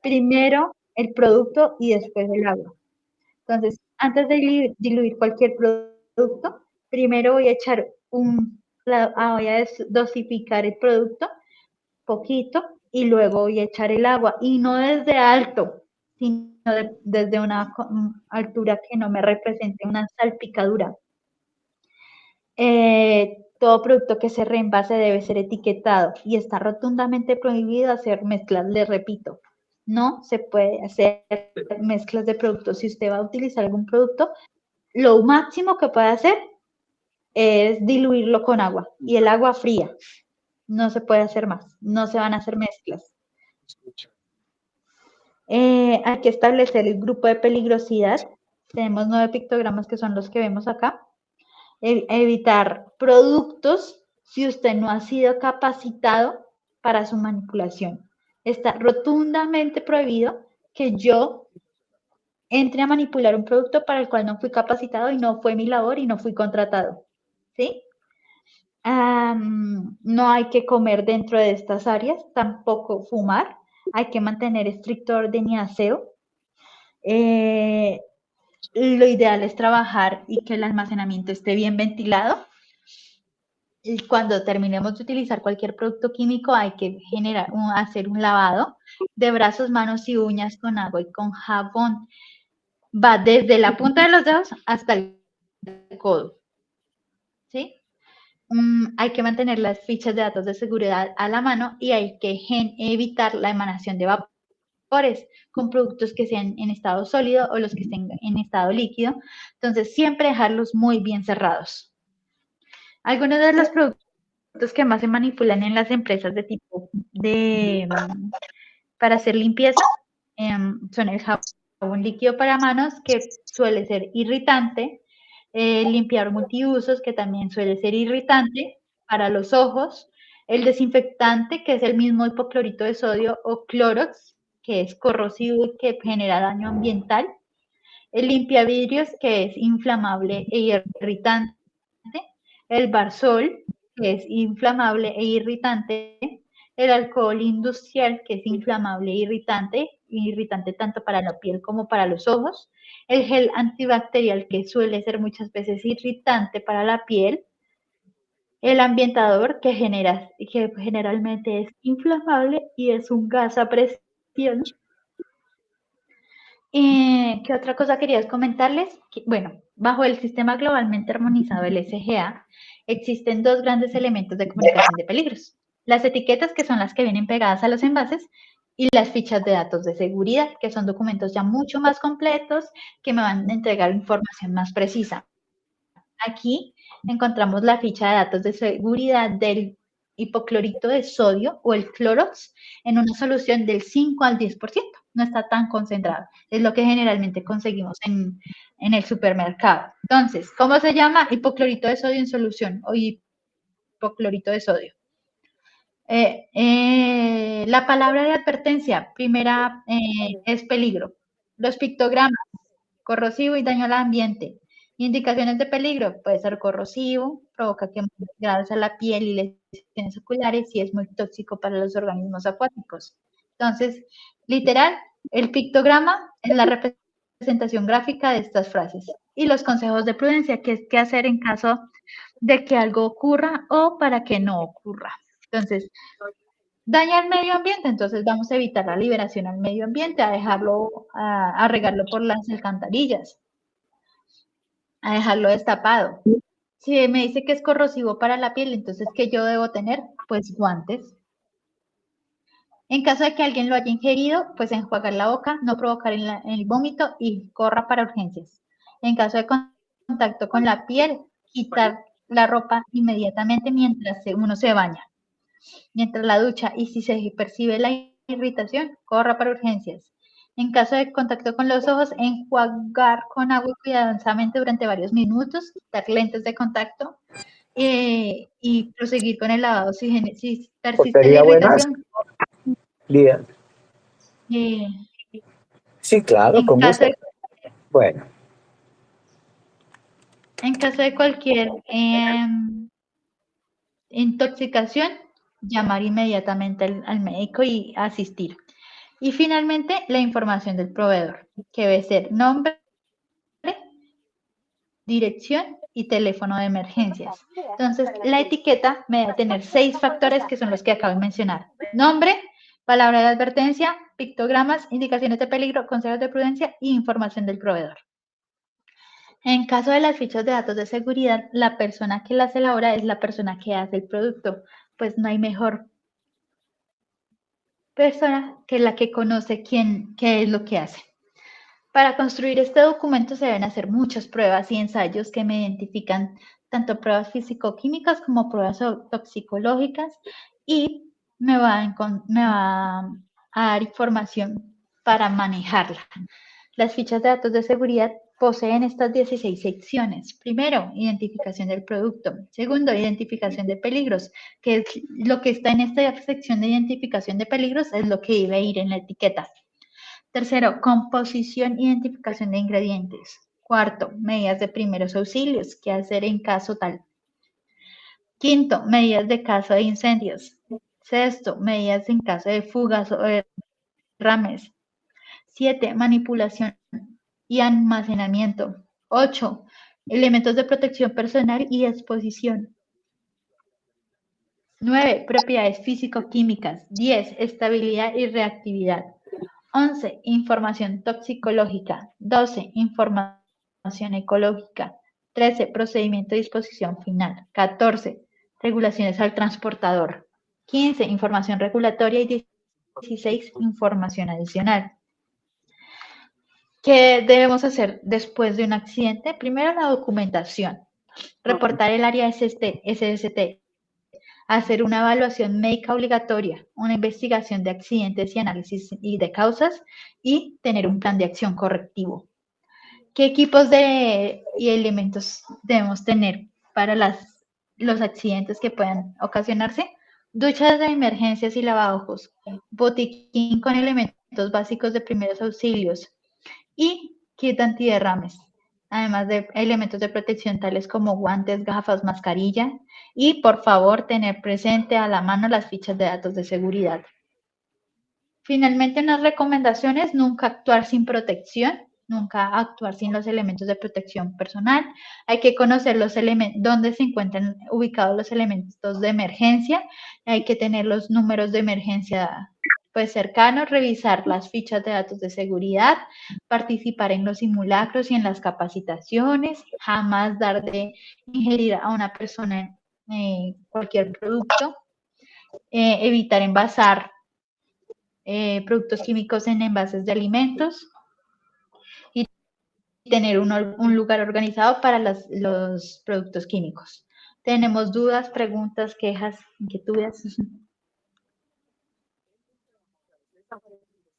Speaker 2: Primero el producto y después el agua. Entonces, antes de diluir cualquier producto, primero voy a echar voy a dosificar el producto poquito y luego voy a echar el agua y no desde alto, sino desde una altura que no me represente una salpicadura. Todo producto que se reenvase debe ser etiquetado y está rotundamente prohibido hacer mezclas, les repito. No se puede hacer mezclas de productos. Si usted va a utilizar algún producto, lo máximo que puede hacer es diluirlo con agua y el agua fría. No se puede hacer más, no se van a hacer mezclas. Hay que establecer el grupo de peligrosidad. Tenemos 9 pictogramas que son los que vemos acá. Evitar productos si usted no ha sido capacitado para su manipulación. Está rotundamente prohibido que yo entre a manipular un producto para el cual no fui capacitado y no fue mi labor y no fui contratado. ¿Sí? No hay que comer dentro de estas áreas, tampoco fumar. Hay que mantener estricto orden y aseo. Lo ideal es trabajar y que el almacenamiento esté bien ventilado. Y cuando terminemos de utilizar cualquier producto químico hay que hacer un lavado de brazos, manos y uñas con agua y con jabón. Va desde la punta de los dedos hasta el codo. ¿Sí? Hay que mantener las fichas de datos de seguridad a la mano y hay que evitar la emanación de vapores con productos que sean en estado sólido o los que estén en estado líquido. Entonces, siempre dejarlos muy bien cerrados. Algunos de los productos que más se manipulan en las empresas de tipo para hacer limpieza son el jabón líquido para manos, que suele ser irritante, limpiador multiusos, que también suele ser irritante para los ojos, el desinfectante, que es el mismo hipoclorito de sodio, o Clorox, que es corrosivo y que genera daño ambiental, el limpiavidrios, que es inflamable e irritante, el Barsol, que es inflamable e irritante, el alcohol industrial, que es inflamable e irritante tanto para la piel como para los ojos, el gel antibacterial, que suele ser muchas veces irritante para la piel, el ambientador, que generalmente es inflamable y es un gas a presión. ¿Qué otra cosa quería comentarles? Bueno, bajo el sistema globalmente armonizado, el SGA, existen 2 grandes elementos de comunicación de peligros. Las etiquetas, que son las que vienen pegadas a los envases, y las fichas de datos de seguridad, que son documentos ya mucho más completos, que me van a entregar información más precisa. Aquí encontramos la ficha de datos de seguridad del hipoclorito de sodio o el Clorox en una solución del 5 al 10%. No está tan concentrado. Es lo que generalmente conseguimos en el supermercado. Entonces, ¿cómo se llama? Hipoclorito de sodio en solución o hipoclorito de sodio. La palabra de advertencia, primera, es peligro. Los pictogramas, corrosivo y daño al ambiente. Indicaciones de peligro, puede ser corrosivo, provoca quemaduras graves a la piel y lesiones oculares y es muy tóxico para los organismos acuáticos. Entonces, literal, el pictograma es la representación gráfica de estas frases. Y los consejos de prudencia, que es qué hacer en caso de que algo ocurra o para que no ocurra. Entonces, daña al medio ambiente, entonces vamos a evitar la liberación al medio ambiente, a regarlo por las alcantarillas, a dejarlo destapado. Si me dice que es corrosivo para la piel, entonces, ¿qué yo debo tener? Pues guantes. En caso de que alguien lo haya ingerido, pues enjuagar la boca, no provocar el vómito y corra para urgencias. En caso de contacto con la piel, quitar la ropa inmediatamente mientras uno se baña, mientras la ducha, y si se percibe la irritación, corra para urgencias. En caso de contacto con los ojos, enjuagar con agua cuidadosamente durante varios minutos, quitar lentes de contacto y proseguir con el lavado si persiste la irritación.
Speaker 13: Lía. Sí, claro, con gusto. Bueno.
Speaker 2: En caso de cualquier intoxicación, llamar inmediatamente al médico y asistir. Y finalmente, la información del proveedor, que debe ser nombre, dirección y teléfono de emergencias. Entonces, la etiqueta me debe tener 6 factores que son los que acabo de mencionar. Nombre, palabra de advertencia, pictogramas, indicaciones de peligro, consejos de prudencia y información del proveedor. En caso de las fichas de datos de seguridad, la persona que las elabora es la persona que hace el producto, pues no hay mejor persona que la que conoce qué es lo que hace. Para construir este documento se deben hacer muchas pruebas y ensayos que me identifican tanto pruebas físico-químicas como pruebas toxicológicas y me va a dar información para manejarla. Las fichas de datos de seguridad poseen estas 16 secciones. Primero, identificación del producto. Segundo, identificación de peligros, que es lo que está en esta sección de identificación de peligros, es lo que debe ir en la etiqueta. Tercero, composición e identificación de ingredientes. Cuarto, medidas de primeros auxilios, qué hacer en caso tal. Quinto, medidas de caso de incendios. Sexto, medidas en caso de fugas o derrames. 7, manipulación y almacenamiento. 8, elementos de protección personal y exposición. 9, propiedades físico-químicas. 10, estabilidad y reactividad. 11, información toxicológica. 12, información ecológica. 13, procedimiento de disposición final. 14, regulaciones al transportador. 15, información regulatoria y 16, información adicional. ¿Qué debemos hacer después de un accidente? Primero, la documentación. Reportar el área SST. Hacer una evaluación médica obligatoria, una investigación de accidentes y análisis y de causas, y tener un plan de acción correctivo. ¿Qué equipos y elementos debemos tener para los accidentes que puedan ocasionarse? Duchas de emergencias y lavabojos, botiquín con elementos básicos de primeros auxilios y kit antiderrames, además de elementos de protección tales como guantes, gafas, mascarilla, y por favor tener presente a la mano las fichas de datos de seguridad. Finalmente, unas recomendaciones: nunca actuar sin protección, nunca actuar sin los elementos de protección personal. Hay que conocer los elementos, dónde se encuentran ubicados los elementos de emergencia. Hay que tener los números de emergencia pues cercanos, revisar las fichas de datos de seguridad, participar en los simulacros y en las capacitaciones, jamás dar de ingerir a una persona cualquier producto, evitar envasar productos químicos en envases de alimentos y tener un lugar organizado para los productos químicos. ¿Tenemos dudas, preguntas, quejas, inquietudes?